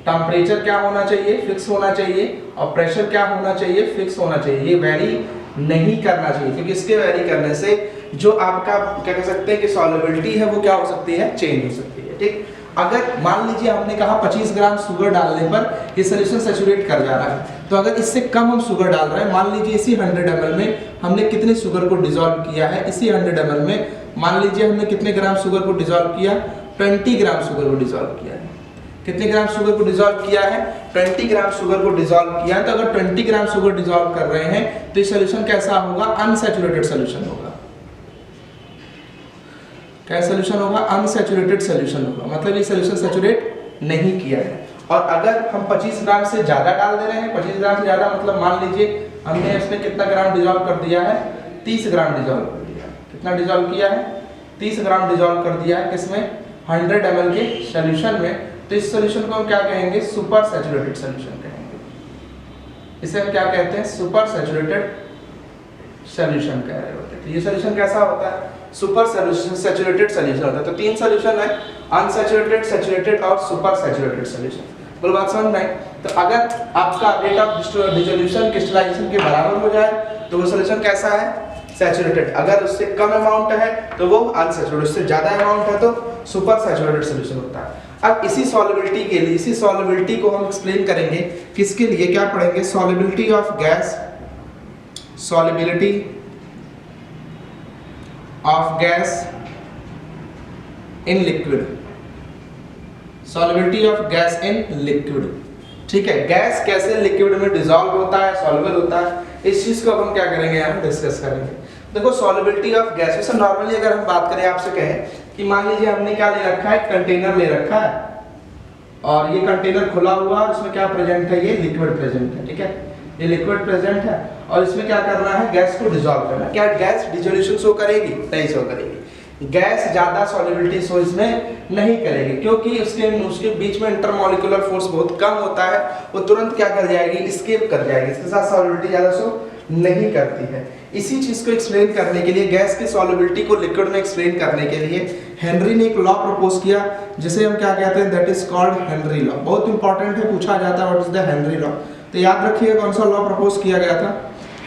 टेम्परेचर क्या होना चाहिए, फिक्स होना चाहिए, और प्रेशर क्या होना चाहिए, फिक्स होना चाहिए। ये वेरी नहीं करना चाहिए, क्योंकि इसके वेरी करने से जो आपका क्या कह सकते हैं कि सॉल्युबिलिटी है वो क्या हो सकती है, चेंज हो सकती है। ठीक, अगर मान लीजिए हमने कहा 25 ग्राम शुगर डालने पर ये सोल्यूशन सैचुरेट कर जा रहा है, तो अगर इससे कम हम शुगर डाल रहे हैं, मान लीजिए इसी 100 ml में हमने कितने शुगर को डिसॉल्व किया है, इसी 100 ml में मान लीजिए हमने कितने ग्राम शुगर को डिसॉल्व किया, 20 ग्राम शुगर को डिसॉल्व किया है। कितने ग्राम शुगर को डिसॉल्व किया है, 20 ग्राम शुगर को डिसॉल्व किया है। तो अगर 20 ग्राम शुगर डिसॉल्व कर रहे हैं तो ये सोल्यूशन कैसा होगा, अनसैचुरेटेड सोल्यूशन होगा। क्या सोल्यूशन होगा, अनसैचुरेटेड सोल्यूशन होगा, मतलब ये सोल्यूशन सैचुरेट नहीं किया है। और अगर हम 25 ग्राम से ज्यादा डाल दे रहे हैं, 25 ग्राम से ज्यादा मतलब मान लीजिए हमने इसमें कितना ग्राम डिसॉल्व कर दिया है, 30 ग्राम डिसॉल्व कर दिया है। कितना डिसॉल्व किया है, 30 ग्राम डिसॉल्व कर दिया है, किसमें, 100 ml के सोल्यूशन में। तो इस सोल्यूशन को हम क्या कहेंगे, सुपर सैचुरेटेड सोल्यूशन कहेंगे। इसे हम क्या कहते हैं, सुपर सैचुरेटेड सोल्यूशन कह रहे होते हैं। तो ये सोल्यूशन कैसा होता है, सुपर सैचुरेटेड सोल्यूशन होता है। तो 3 सोल्यूशन है, अनसैचुरेटेड, सैचुरेटेड और सुपर सैचुरेटेड सोल्यूशन। बोल बात समझ में आई। तो अगर आपका रेट ऑफ डिसोल्यूशन क्रिस्टलाइजेशन के बराबर हो जाए तो वो सोल्यूशन कैसा है, सैचुरेटेड। अगर उससे कम अमाउंट है तो वो अनसैचुरेटेड, उससे ज्यादा अमाउंट है तो सुपर सैचुरेटेड सोल्यूशन होता है। अब इसी सॉल्युबिलिटी के लिए, इसी सॉल्युबिलिटी को हम एक्सप्लेन करेंगे, किसके लिए, क्या पढ़ेंगे, solubility of gas, solubility of gas in liquid, solubility of gas in liquid. ठीक है, गैस कैसे लिक्विड में डिसॉल्व होता है, सॉल्युबल होता है, इस चीज को अब हम क्या करेंगे, यहाँ डिस्कस करेंगे। देखो सॉल्युबिलिटी ऑफ गैस, वैसे नॉर्मली अगर हम बात करें, आपसे कहें कि मान लीजिए हमने क्या ले रखा है, कंटेनर ले रखा है, और ये कंटेनर खुला हुआ है, उसमें क्या प्रेजेंट है, ये लिक्विड प्रेजेंट है। ठीक है, ये लिक्विड प्रेजेंट है, और इसमें क्या करना है, गैस को डिसॉल्व करना है। क्या गैस डिसोल्यूशन शो करेगी, नहीं शो करेगी। गैस ज्यादा सॉल्युबिलिटी शो इसमें नहीं करेगी, क्योंकि उसके बीच में इंटरमॉलिक्यूलर फोर्स बहुत कम होता है, वो तुरंत क्या कर जाएगी, एस्केप कर जाएगी, इसके साथ सॉल्युबिलिटी ज्यादा शो नहीं करती है। इसी चीज को एक्सप्लेन करने के लिए, गैस की सॉल्युबिलिटी को लिक्विड में एक्सप्लेन करने के लिए हेनरी ने एक लॉ प्रपोज किया, जिसे हम क्या कहते हैं, that is called Henry law. बहुत इंपॉर्टेंट है, पूछा जाता है what is the Henry law. तो याद रखिए कौन सा लॉ प्रपोज किया गया था,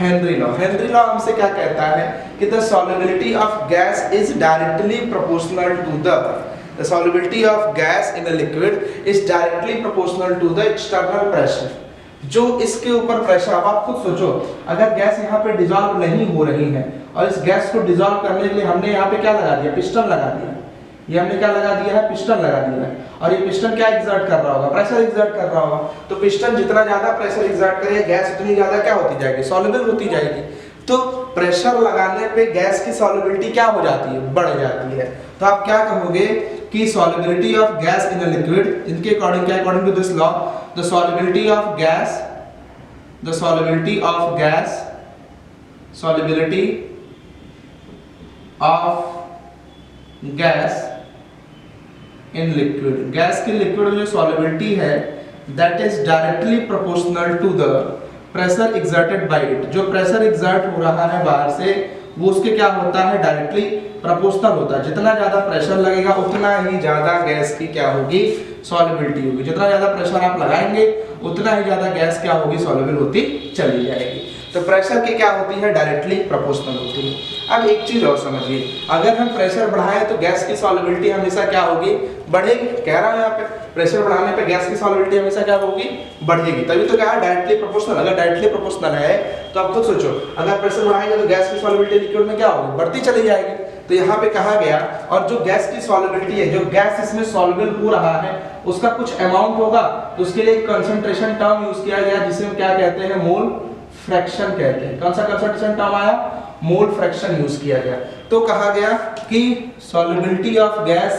हेनरी लॉ। हेनरी लॉ हमसे क्या कहता है कि the solubility of gas is directly proportional to the solubility of gas in a liquid is directly proportional to the external pressure. जो इसके ऊपर प्रेशर, अब आप खुद सोचो, अगर गैस यहाँ पे डिसॉल्व नहीं हो रही है और इस गैस को डिसॉल्व करने के लिए हमने यहाँ पे क्या लगा दिया, पिस्टन लगा दिया। ये हमने क्या लगा दिया है, पिस्टन लगा दिया है, और ये पिस्टन क्या एक्सर्ट कर रहा होगा, प्रेशर एक्सर्ट कर रहा होगा। तो पिस्टन जितना ज्यादा प्रेशर एक्सर्ट करेगा, गैस उतनी ज्यादा क्या होती जाएगी, सॉल्युबल होती जाएगी। तो प्रेशर लगाने पे गैस की सॉल्युबिलिटी क्या हो जाती है, बढ़ जाती है। तो आप क्या कहोगे कि solubility of gas in a liquid, इनके अकॉर्डिंग क्या, according to this law, the solubility of gas the solubility of gas, solubility of gas in liquid, gas की लिक्विड में जो solubility है that is directly proportional to the pressure exerted by it, जो pressure exert हो रहा है बाहर से वो उसके क्या होता है, डायरेक्टली प्रोपोर्शनल होता है। जितना ज्यादा प्रेशर लगेगा उतना ही ज्यादा गैस की क्या होगी, सॉल्युबिलिटी होगी। जितना ज्यादा प्रेशर आप लगाएंगे उतना ही ज्यादा गैस क्या होगी, सॉल्युबल होती चली जाएगी। तो प्रेशर की क्या होती है, डायरेक्टली प्रोपोर्शनल होती है। अब एक चीज और समझिए, अगर हम प्रेशर बढ़ाएं तो गैस की सॉल्युबिलिटी हमेशा क्या होगी, बढ़ेगी। कह रहा हूं यहाँ पे प्रेशर बढ़ाने पे गैस की सॉल्युबिलिटी हमेशा क्या होगी, बढ़ेगी। तभी तो क्या है, डायरेक्टली प्रोपोर्शनल। अगर डायरेक्टली प्रोपोर्शनल है तो आप खुद सोचो, अगर प्रेशर बढ़ाएंगे तो गैस की सॉल्युबिलिटी लिक्विड में क्या होगी, बढ़ती चली जाएगी। तो यहाँ पे कहा गया, और जो गैस की सॉल्युबिलिटी है, जो गैस इसमें सॉल्युबल हो रहा है उसका कुछ अमाउंट होगा, तो उसके लिए एक कंसंट्रेशन टर्म यूज किया गया जिसे हम क्या कहते हैं, मोल फ्रैक्शन कहते हैं। कौन सा कंसंट्रेशन टर्म आया, मोल फ्रैक्शन यूज किया गया। तो कहा गया कि सॉल्युबिलिटी ऑफ गैस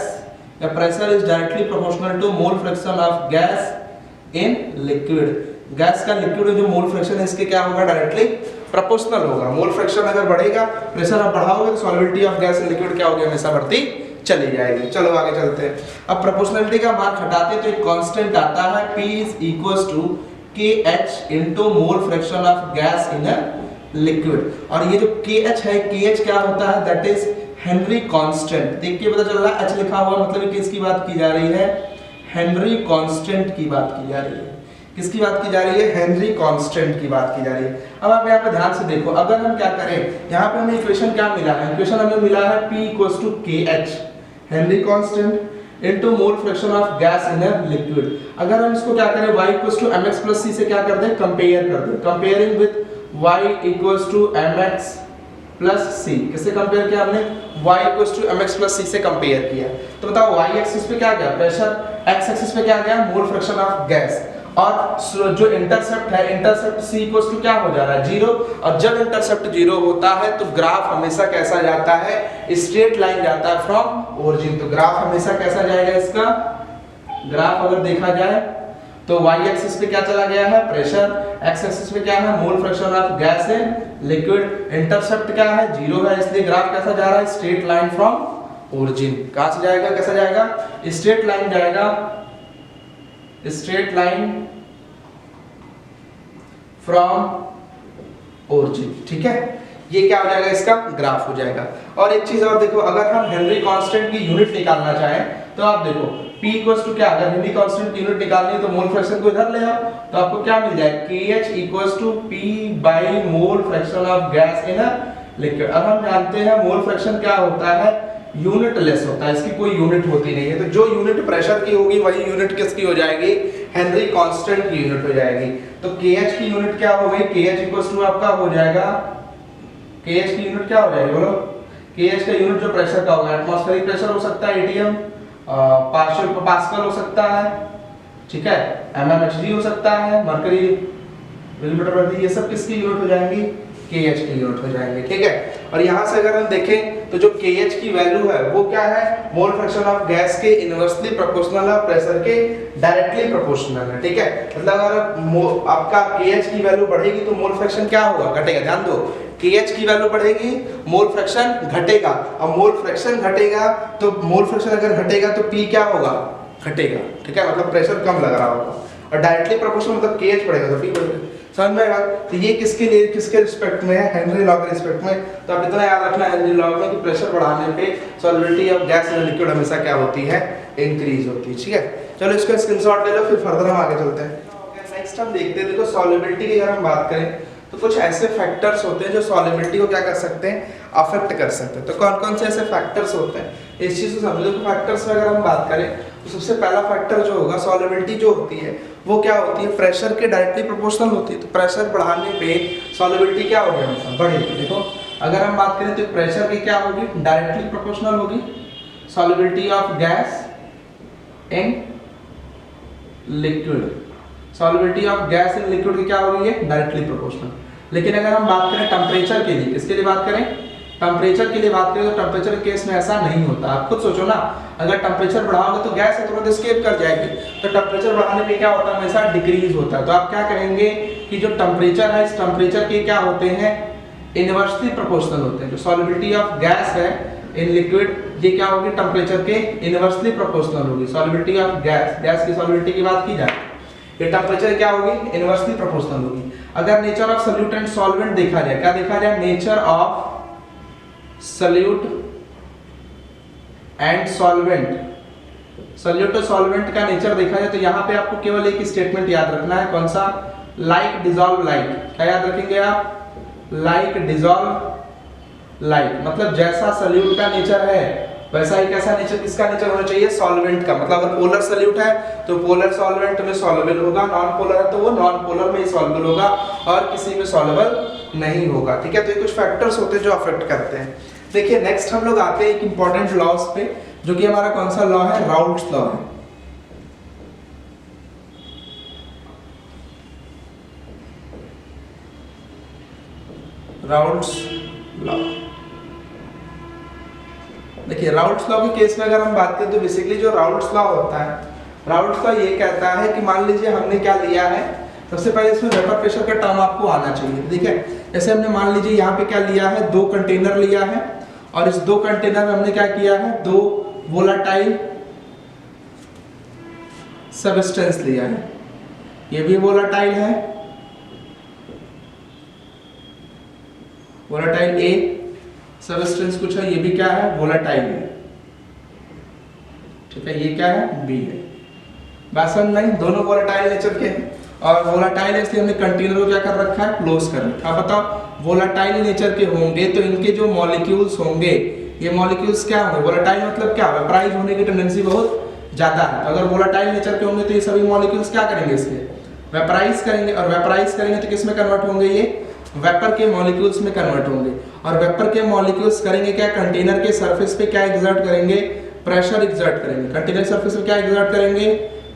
या pressure is directly proportional to mole fraction of gas in liquid. Gas का लिक्विड में जो मोल फ्रैक्शन है इसके क्या होगा, डायरेक्टली प्रोपोर्शनल होगा। मोल फ्रैक्शन अगर बढ़ेगा, प्रेशर आप बढ़ाओगे तो solubility of gas in liquid क्या होगी, हमेशा बढ़ती चली जाएगी। चलो आगे चलते हैं। अब प्रोपोर्शनलिटी का मान हटाते हैं तो एक कांस्टेंट आता है, P is equals to KH into mole fraction of gas in a liquid. और ये जो KH है, KH क्या होता है, दैट इज हेनरी कांस्टेंट। देख के पता चल रहा है H लिखा हुआ, मतलब किसकी बात की जा रही है, हेनरी कांस्टेंट की बात की जा रही है। किसकी बात की जा रही है, हेनरी कांस्टेंट की बात की जा रही है। अब आप यहाँ पे ध्यान से देखो, अगर हम क्या करें, यहाँ पे हमें इक्वेशन क्या मिला है, इक्वेशन हमें मिला है P equals to KH Henry constant into mole fraction of gas in a liquid. अगर हम इसको क्या करें, y equals to mx plus c से क्या कर दें, कंपेयर कर दें। Comparing with y equals to mx plus c, किससे कंपेयर किया हमने, y equals to mx plus c से कंपेयर किया। तो बताओ y एक्सिस पे क्या गया प्रेशर, x एक्सिस पे क्या गया, मोल फ्रैक्शन ऑफ गैस। और जो इंटरसेप्ट है, इंटरसेप्ट c इक्वल्स टू क्या हो जा रहा है, 0। और जब इंटरसेप्ट 0 होता है तो ग्राफ हमेशा कैसा जाता है, स्ट्रेट लाइन जाता है फ्रॉम ओरिजिन। तो ग्राफ हमेशा कैसा जाएगा, इसका ग्राफ अगर देखा जाए तो y एक्सिस पे क्या चला गया है, प्रेशर, x एक्सिस पे क्या है, मोल fraction of gas in liquid. Intercept क्या है, 0 है, इसलिए ग्राफ कैसा जा रहा है, स्ट्रेट लाइन फ्रॉम ओरिजिन। कहां से जाएगा, कैसा जाएगा, स्ट्रेट लाइन जाएगा, स्ट्रेट लाइन फ्रॉम ओरिजिन। ठीक है, ये क्या हो जाएगा, इसका ग्राफ हो जाएगा। और एक चीज और देखो, अगर हम हेनरी कांस्टेंट की यूनिट निकालना चाहें तो आप देखो P इक्वल्स टू क्या, अगर हेनरी कांस्टेंट की यूनिट निकालनी है तो मोल फ्रैक्शन को इधर ले आओ, तो आपको क्या मिल जाएगा, KH equals to P by mole fraction of gas in a liquid. अब हम जानते हैं मोल फ्रैक्शन क्या होता है, यूनिट लेस होता है, इसकी कोई यूनिट होती नहीं है। तो जो यूनिट प्रेशर की होगी वही यूनिट किसकी हो जाएगी, हेनरी कांस्टेंट की यूनिट हो जाएगी। तो KH की यूनिट क्या हो गई, KH इक्वल्स टू आपका हो जाएगा, KH की यूनिट क्या हो जाएगी, बोलो। KH का यूनिट जो प्रेशर का होगा, एटमॉस्फेरिक प्रेशर हो सकता है ATM, पास्कल हो सकता है, ठीक है, mmHg हो सकता है, मरकरी मिलीमीटर प्रति, ये सब किसकी यूनिट हो जाएंगी, KH की यूनिट हो जाएंगे। ठीक है, और यहाँ से अगर हम देखें तो जो KH की वैल्यू है वो क्या है, मोल फ्रैक्शन ऑफ गैस के इनवर्सली प्रोपोर्शनल है, प्रेशर के डायरेक्टली प्रोपोर्शनल है। ठीक है, मतलब अगर आपका KH की वैल्यू बढ़ेगी तो मोल फ्रैक्शन क्या होगा, घटेगा। ध्यान दो, KH की वैल्यू बढ़ेगी, मोल फ्रैक्शन घटेगा, और मोल फ्रैक्शन घटेगा तो मोल फ्रैक्शन अगर घटेगा तो P क्या होगा, घटेगा। ठीक है, मतलब प्रेशर कम लग रहा होगा, और डायरेक्टली प्रोपोर्शनल मतलब KH बढ़ेगा तो P बढ़ेगा। समझ में आएगा। तो ये किसके लिए, किसके रिस्पेक्ट में है, हेनरी लॉ के रिस्पेक्ट में। तो आप इतना याद रखना हेनरी लॉ में कि प्रेशर बढ़ाने पे solubility of gas in liquid हमेशा क्या होती है, इंक्रीज होती है। ठीक है, चलो इसका स्क्रीनशॉट ले लो, फिर फर्दर हम आगे चलते हैं। नेक्स्ट हम देखते हैं, देखो सॉल्युबिलिटी की अगर हम बात करें तो कुछ ऐसे फैक्टर्स होते हैं जो सॉल्युबिलिटी को क्या कर सकते हैं, अफेक्ट कर सकते हैं। तो कौन कौन से ऐसे फैक्टर्स होते हैं, इस चीज को समझो। तो फैक्टर्स में अगर हम बात करें तो सबसे पहला फैक्टर जो होगा, सॉल्युबिलिटी जो होती है वो क्या होती है, प्रेशर के डायरेक्टली प्रोपोर्शनल होती है। तो प्रेशर बढ़ाने पे सॉल्युबिलिटी क्या होगी, हमेशा बढ़ेगी। देखो अगर हम बात करें तो प्रेशर की क्या होगी, डायरेक्टली प्रोपोर्शनल होगी solubility of gas in liquid. Solubility of gas in liquid की क्या होगी, ये डायरेक्टली प्रोपोर्शनल। लेकिन अगर हम बात करें टेम्परेचर के लिए, किसके लिए बात करें, टेम्परेचर के लिए बात करें तो टेम्परेचर के केस में ऐसा नहीं होता। आप खुद सोचो ना, अगर टेम्परेचर बढ़ाओगे तो गैस है तुरंत एस्केप कर जाएगी, तो टेम्परेचर बढ़ाने पे क्या होता है, हमेशा डिक्रीज होता है। तो आप क्या कहेंगे कि जो टेम्परेचर है, इस टेम्परेचर के क्या होते हैं, इनवर्सली प्रोपोर्शनल होते हैं। जो सॉल्युबिलिटी ऑफ गैस है इन लिक्विड, ये क्या होगी, टेम्परेचर के इनवर्सली प्रोपोर्शनल होगी। सॉल्युबिलिटी ऑफ गैस, गैस की सॉल्युबिलिटी की बात की जाए, ये टेम्परेचर क्या होगी, इनवर्सली प्रोपोर्शनल होगी। अगर nature of solute and solvent देखा जाए, क्या देखा जाए, nature of solute and solvent, solute और सॉल्वेंट का नेचर देखा जाए तो यहाँ पे आपको केवल एक स्टेटमेंट याद रखना है, कौन सा, लाइक डिसॉल्व लाइक। क्या याद रखेंगे आप, लाइक डिसॉल्व लाइक, मतलब जैसा सॉल्यूट का नेचर है वैसा ही कैसा नेचर, किसका नेचर होना चाहिए, सॉल्वेंट का। मतलब अगर पोलर सॉल्यूट है तो पोलर सॉल्वेंट में सॉल्युबल होगा, नॉन पोलर है तो वो नॉन पोलर में ही सॉल्युबल होगा और किसी में सॉल्युबल नहीं होगा। ठीक है, तो ये कुछ फैक्टर्स होते हैं जो अफेक्ट करते हैं। देखिए नेक्स्ट हम लोग आते हैं एक इंपॉर्टेंट लॉस पे, जो कि हमारा कौन सा लॉ है, राउल्ट्स लॉ है। राउल्ट्स लॉ, देखिए राउल्ट्स लॉ के केस में अगर हम बात करें तो बेसिकली जो राउल्ट्स लॉ होता है, राउल्ट्स लॉ ये कहता है कि मान लीजिए हमने क्या लिया है, सबसे पहले इसमें वेपर प्रेशर का टर्म आपको आना चाहिए। ठीक है, जैसे हमने मान लीजिए यहाँ पे क्या लिया है, 2 कंटेनर लिया है और इस 2 कंटेनर में हमने क्या किया है, 2 वोलाटाइल सब्सटेंस लिया है, ये भी वोलाटाइल है, वोलाटाइल ए सब्सटेंस कुछ है, ये भी क्या है, वोलाटाइल है। ठीक है, ये क्या है, बी है। बात समझ नहीं, दोनों वोलाटाइल नेचर के हैं और वोलाटाइल इसलिए हमने कंटेनर को क्या कर रखा है, क्लोज कर रखा है। बताओ वोलाटाइल नेचर के होंगे तो इनके जो मॉलिक्यूल्स होंगे, ये मॉलिक्यूल्स क्या होंगे, वोलाटाइल मतलब क्या, वेपराइज होने की टेंडेंसी बहुत ज्यादा है। अगर वोलाटाइल नेचर के होंगे तो ये सभी मॉलिक्यूल्स क्या करेंगे, इसके वेपराइज करेंगे, और वेपराइज करेंगे तो किस में कन्वर्ट होंगे, ये वेपर के मॉलिक्यूल्स में कन्वर्ट होंगे। और वेपर के मॉलिक्यूल्स करेंगे क्या, कंटेनर के सरफेस पे क्या एग्जर्ट करेंगे, प्रेशर एग्जर्ट करेंगे। कंटेनर सरफेस पे क्या एग्जर्ट करेंगे,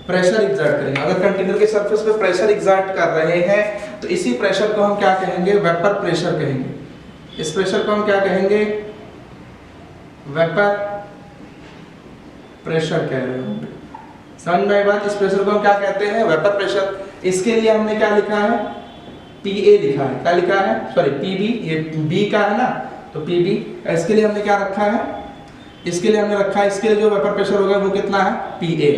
प्रेशर एग्जर्ट करेंगे। अगर कंटेनर के सरफेस पे प्रेशर एग्जर्ट कर रहे हैं तो इसी प्रेशर को हम क्या कहेंगे, वेपर प्रेशर कहेंगे। इस प्रेशर को हम क्या कहेंगे, वेपर प्रेशर कह रहे होंगे। समझ में आई बात, इस प्रेशर को हम क्या कहते हैं, वेपर प्रेशर। इसके लिए हमने क्या लिखा है, PA लिखा है, क्या लिखा है, सॉरी PB, ये B का है ना, तो PB। इसके लिए हमने क्या रखा है, इसके लिए हमने रखा है, इसके लिए जो वेपर प्रेशर होगा वो कितना है, PA।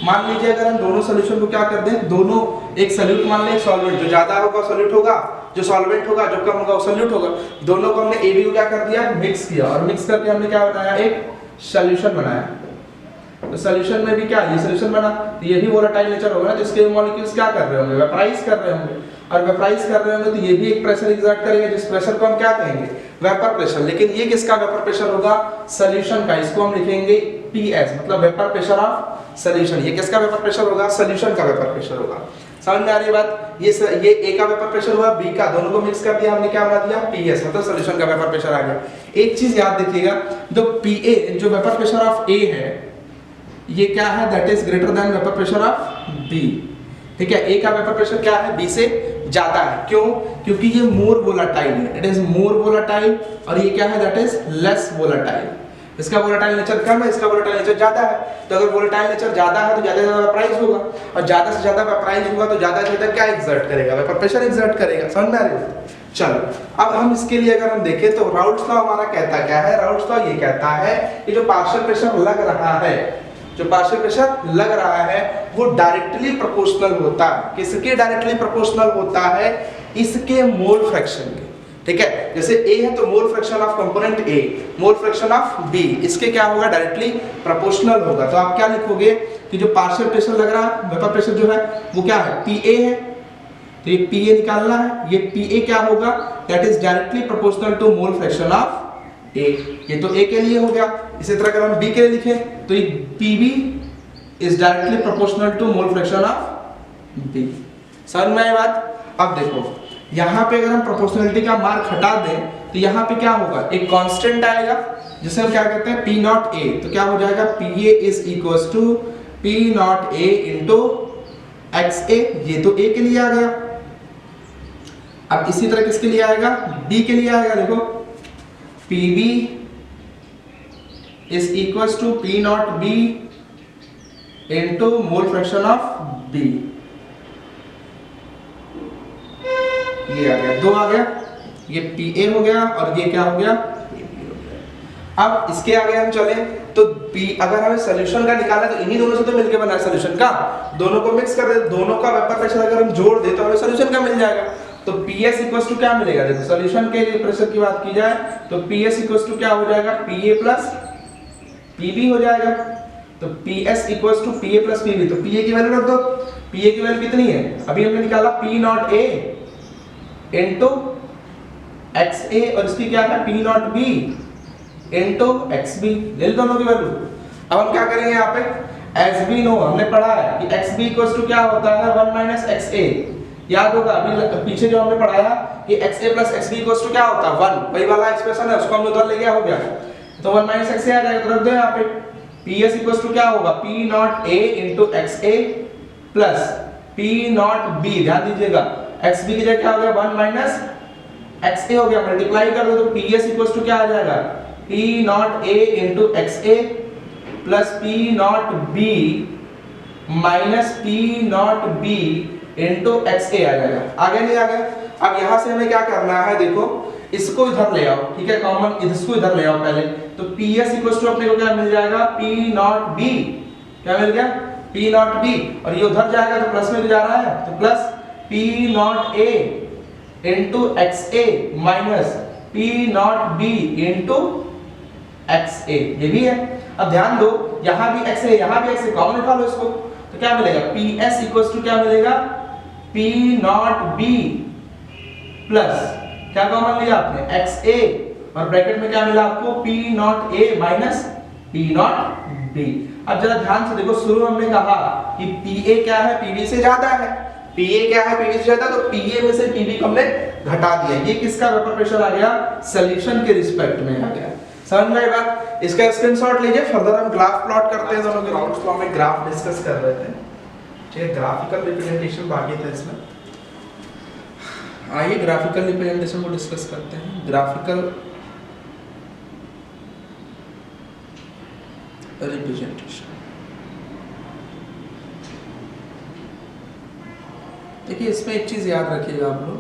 मान लीजिए अगर हम दोनों सॉल्यूशन को क्या कर दें, दोनों एक सॉल्यूट मान लें, सॉल्वेंट, जो ज्यादा होगा सॉल्यूट होगा, जो सॉल्वेंट होगा जो कम होगा वो सॉल्यूट होगा। दोनों को हमने AB को क्या कर दिया, मिक्स किया, और मिक्स करके हमने क्या बनाया, एक सॉल्यूशन बनाया। तो सॉल्यूशन में भी क्या, ये सॉल्यूशन बना, तो ये भी वोलेटाइल नेचर होगा ना, तो इसके मॉलिक्यूल्स क्या कर रहे होंगे, वेपराइज कर रहे होंगे, और वेपराइज कर रहे होंगे तो ये भी एक प्रेशर एग्जर्ट करेगा, जिस प्रेशर को हम क्या कहेंगे, वेपर प्रेशर। लेकिन ये किसका वेपर प्रेशर होगा, सॉल्यूशन का, इसको हम लिखेंगे PS, मतलब वेपर प्रेशर ऑफ सॉल्यूशन। ये किसका वेपर प्रेशर होगा, सॉल्यूशन का वेपर प्रेशर होगा। समझ में आ रही है बात, ये A का वेपर प्रेशर हुआ, B का, दोनों को मिक्स कर दिया, हमने क्या बना दिया, PS, मतलब सॉल्यूशन का वेपर प्रेशर आ गया। एक चीज याद रखिएगा, जो PA, जो वेपर प्रेशर ऑफ A है, ये क्या है, that is greater than vapour pressure of B। ठीक है, A का वेपर प्रेशर क्या है, B से ज्यादा है। क्यों, क्योंकि ये मोर वोलाटाइल है, इट इज मोर वोलाटाइल, और ये क्या है, दैट इज लेस वोलाटाइल। इसका वोलेटाइल नेचर कम है, इसका वोलेटाइल नेचर ज्यादा है। तो अगर वोलेटाइल नेचर ज्यादा है तो ज्यादा से ज्यादा प्राइस होगा, और ज्यादा से ज्यादा प्राइस होगा तो ज्यादा से ज्यादा क्या एग्जर्ट करेगा, वेपर प्रेशर एग्जर्ट करेगा। समझ में आ रही है। चलो अब हम इसके लिए अगर हम देखें तो राउल्ट्स लॉ हमारा कहता क्या है, राउल्ट्स लॉ ये कहता है कि जो पार्शियल प्रेशर लग रहा है, जो पार्शियल प्रेशर लग रहा है वो डायरेक्टली प्रोपोर्शनल होता है। किसके डायरेक्टली प्रोपोर्शनल होता है, इसके मोल फ्रैक्शन के। ठीक है, जैसे A है तो mole fraction of component A, mole fraction of B, इसके क्या होगा, डायरेक्टली प्रोपोर्शनल होगा। तो आप क्या लिखोगे कि जो पार्शियल प्रेशर लग रहा है, वेपर प्रेशर जो है वो क्या है, PA है, तो ये PA निकालना है, ये PA क्या होगा, that is directly proportional to mole fraction of A। ये तो A के लिए हो गया। इसी तरह अगर हम B के लिए लिखें तो ये PB is directly proportional to mole fraction of B। समझ में आई बात। अब देखो यहाँ पे अगर हम प्रोपोर्शनलिटी का मार्क हटा दें तो यहाँ पे क्या होगा, एक कांस्टेंट आएगा जिसे हम क्या कहते हैं, P नॉट A। तो क्या हो जाएगा, PA is equals to P naught A into XA। ये तो A के लिए आ गया। अब इसी तरह किसके लिए आएगा, B के लिए आएगा। देखो PB is equals to P naught B into mole fraction of B। ये आ गया, 2 आ गया, ये PA हो गया और ये क्या हो गया, AB हो गया। अब इसके आगे हम चले तो P अगर हमें सॉल्यूशन का निकालना है तो इन्हीं दोनों से तो मिलके बना है सॉल्यूशन का, दोनों को मिक्स कर दे, दोनों का वेपर प्रेशर अगर हम जोड़ दे तो हमें सॉल्यूशन का मिल जाएगा। तो PS इक्वल्स टू क्या मिलेगा, देखो सॉल्यूशन के प्रेशर की बात की जाए तो PS इक्वल्स टू क्या हो जाएगा, PA प्लस PB हो जाएगा। तो PS equals to PA plus PB, तो PA की वैल्यू रख दो, PA की वैल्यू कितनी है, अभी हमने निकाला P naught A into XA और इसकी क्या है P naught B into XB, ले लो दोनों की वैल्यू। अब हम क्या करेंगे यहाँ पे, as we know हमने पढ़ा है कि XB इक्वल्स टू क्या होता है 1 माइनस XA, याद होगा अभी पीछे जो हमने पढ़ाया कि XA plus XB equals to क्या होता है 1, वही वाला एक्सप्रेशन है, उसको हमने उधर ले गया, हो गया। तो 1 माइनस XA आ जाएगा, तो रख दो यहाँ पे। PS इक्वल्स टू क्या होगा P naught A into XA plus P naught B, ध्यान दीजिएगा XB की जगह क्या हो गया 1 माइनस XA हो गया, मल्टीप्लाई कर दो तो PS इक्वल्स टू क्या आ जाएगा P naught A into XA plus P naught B minus P naught B into XA आ जाएगा। आगे नहीं आ गया। अब यहां से हमें क्या करना है, देखो इसको इधर ले आओ, ठीक है, कॉमन इसको इधर ले आओ पहले। तो PS इक्वल्स टू अपने को क्या मिल जाएगा P नॉट B, क्या मिल गया P नॉट B, और ये उधर जाएगा तो प्लस में जा रहा है तो plus P naught A into XA minus P naught B into XA, ये भी है। अब ध्यान दो यहां भी XA यहां भी XA, कॉमन उठा लो इसको, तो क्या मिलेगा PS इक्वल्स टू क्या मिलेगा P नॉट B प्लस क्या कॉमन लिया आपने XA और ब्रैकेट में क्या मिला आपको P naught A minus P naught B। अब जरा ध्यान से देखो, शुरू हमने कहा कि PA क्या है PB से ज्यादा है, PA क्या है PB से ज्यादा, तो PA में से PB को हमने घटा दिया। ये किसका वेपर प्रेशर आ गया, सॉल्यूशन के रिस्पेक्ट में आ गया। समझ में आई बात, इसका स्क्रीनशॉट लीजिए। फर्दर हम ग्राफ प्लॉट करते हैं, दोनों के राउंड्स लॉ में ग्राफ डिस्कस कर रहे थे, ठीक है, ग्राफिकल रिप्रेजेंटेशन बाकी था इसमें। आइए ग्राफिकल रिप्रेजेंटेशन को डिस्कस करते हैं। ग्राफिकल रिप्रेजेंटेशन, देखिए इसमें एक चीज याद रखिएगा आप लोग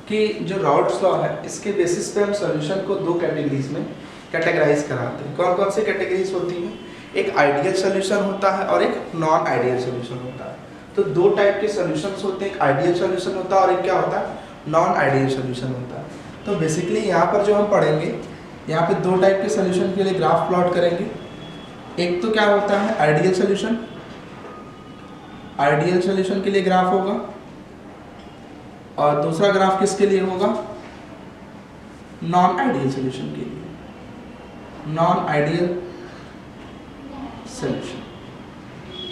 कि जो राउल्ट्स लॉ है इसके बेसिस पे हम सॉल्यूशन को दो कैटेगरीज में कैटेगराइज कराते हैं। कौन कौन सी कैटेगरीज होती हैं, एक आइडियल सॉल्यूशन होता है और एक नॉन आइडियल सॉल्यूशन होता है। तो दो टाइप के सॉल्यूशंस होते हैं, एक आइडियल सॉल्यूशन होता है और एक क्या होता है, नॉन आइडियल सॉल्यूशन होता है। तो बेसिकली यहाँ पर जो हम पढ़ेंगे, यहाँ पे दो टाइप के सॉल्यूशन के लिए ग्राफ प्लॉट करेंगे। एक तो क्या होता है आइडियल सॉल्यूशन, आइडियल सॉल्यूशन के लिए ग्राफ होगा, और दूसरा ग्राफ किसके लिए होगा, नॉन आइडियल सॉल्यूशन के लिए, नॉन आइडियल सॉल्यूशन।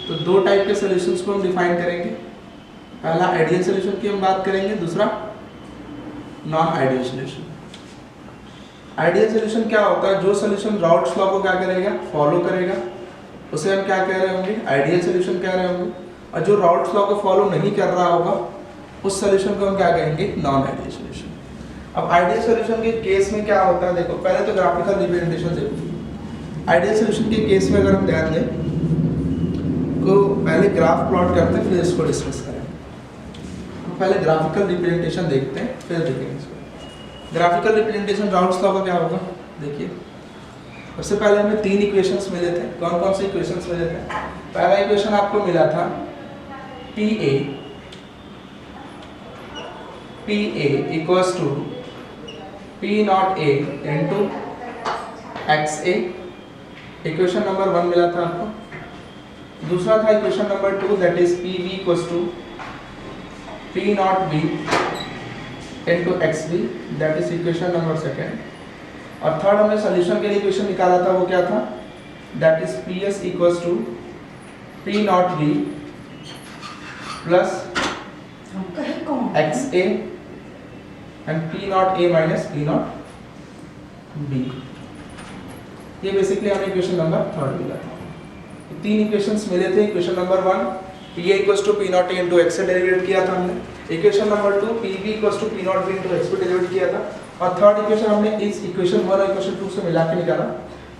तो दो टाइप के सॉल्यूशंस को हम डिफाइन करेंगे। पहला आइडियल सॉल्यूशन की हम बात करेंगे, दूसरा non ideal solution. Ideal solution क्या होता है, जो सॉल्यूशन राउल्ट्स लॉ को क्या करेगा, फॉलो करेगा, उसे हम क्या कह रहे होंगे, आइडियल सॉल्यूशन कह रहे होंगे। और जो राउल्ट्स लॉ को फॉलो नहीं कर रहा होगा उस सॉल्यूशन को हम क्या कहेंगे, नॉन आइडियल सॉल्यूशन। अब आइडियल सॉल्यूशन के केस में क्या होता है, देखो पहले तो ग्राफिकल रिप्रेजेंटेशन देखो। आइडियल सॉल्यूशन के केस में अगर हम ध्यान दें तो पहले ग्राफ प्लॉट करते हैं फिर इसको डिस्कस करेंगे। तो पहले ग्राफिकल रिप्रेजेंटेशन देखते हैं फिर देखेंगे इसको। ग्राफिकल रिप्रेजेंटेशन राउल्ट्स लॉ का क्या होगा, देखिए सबसे पहले हमें तीन इक्वेशंस मिले थे। कौन कौन से इक्वेशंस मिले थे, पहला इक्वेशन आपको मिला था PA equals to P naught A into XA, equation number 1 मिला था आपको। दूसरा था equation number 2 that is PB equals to P naught B into XB, that is equation number 2। और थर्ड हमने सॉल्यूशन के लिए इक्वेशन निकाला था, वो क्या था, that is PS equals to P naught B plus XA and P naught A minus P naught B। ये बेसिकली हमें इक्वेशन नंबर 3 मिला था। तो तीन इक्वेशंस मिले थे। Equation number 1 PA equals to P naught A into XA derivate किया था हमने। Equation number 2 PB equals to P naught B into XB derivate किया था। और थर्ड इक्वेशन हमने इस इक्वेशन 1 और इक्वेशन 2 से मिला के निकाला,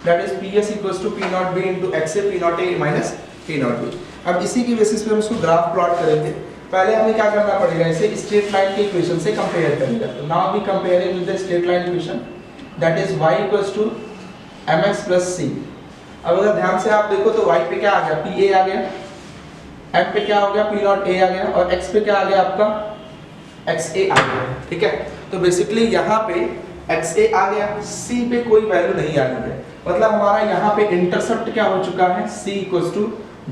that is PS equals to P naught B into XA P naught A minus P naught B। अब इसी की बेसिस पे हम इसको ग्राफ प्लॉट करेंगे। पहले हमें क्या करना पड़ेगा, इसे स्ट्रेट लाइन के इक्वेशन से कंपेयर करेंगे। तो now we comparing with the straight line equation that is y equals to mx plus c। अब अगर ध्यान से आप देखो तो y पे क्या आ गया, PA आ गया, m पे क्या हो गया, P नॉट A आ गया, और x पे क्या आ गया आपका, XA आ गया। ठीक है, तो बेसिकली यहाँ पे XA आ गया, C पे कोई वैल्यू नहीं आ रही है, मतलब हमारा यहाँ पे इंटरसेप्ट क्या हो चुका है, C इक्वल्स टू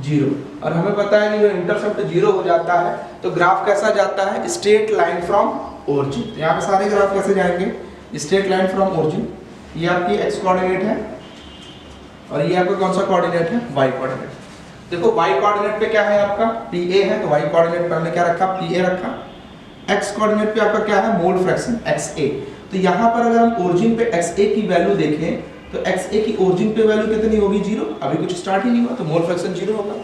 0। और हमें पता है कि जो इंटरसेप्ट 0 हो जाता है तो ग्राफ कैसा जाता है, स्ट्रेट लाइन फ्रॉम ओरिजिन। तो यहाँ पे सारे ग्राफ कैसे जाएंगे, स्ट्रेट लाइन फ्रॉम ओरिजिन। ये आपकी x कोऑर्डिनेट है और ये आपका कौन सा कोऑर्डिनेट है, y कोऑर्डिनेट। देखो y कोऑर्डिनेट पे क्या है आपका, PA है, तो y कोऑर्डिनेट पे हमने क्या रखा, PA रखा। x कोऑर्डिनेट पे आपका क्या है, मोल फ्रैक्शन XA। तो यहाँ पर अगर हम ओरिजिन पे XA की वैल्यू देखें तो XA की ओरिजिन पे वैल्यू कितनी होगी, 0। अभी कुछ स्टार्ट ही नहीं हुआ तो मोल फ्रैक्शन 0 होगा।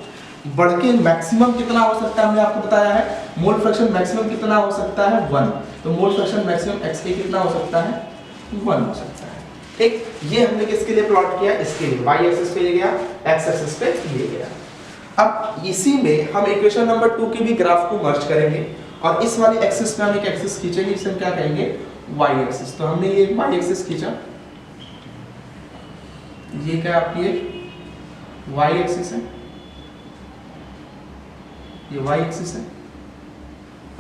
बढ़ के मैक्सिमम कितना हो सकता है, हमने आपको बताया है मोल फ्रैक्शन मैक्सिमम कितना हो सकता है, 1। तो मोल फ्रैक्शन मैक्सिमम XA कितना हो सकता है, 1 हो सकता है। ठीक, ये हमने किसके लिए प्लॉट किया, इसके लिए, y एक्सिस पे ये गया, x एक्सिस पे ये गया। अब इसी में हम इक्वेशन नंबर 2 की भी ग्राफ को मर्ज करेंगे और इस वाली एक्सिस पे हम एक एक्सिस खींचेंगे, इसे हम क्या कहेंगे, y एक्सिस। तो हमने ये y एक्सिस खींचा, ये क्या आपकी एक y एक्सिस है, ये y एक्सिस है,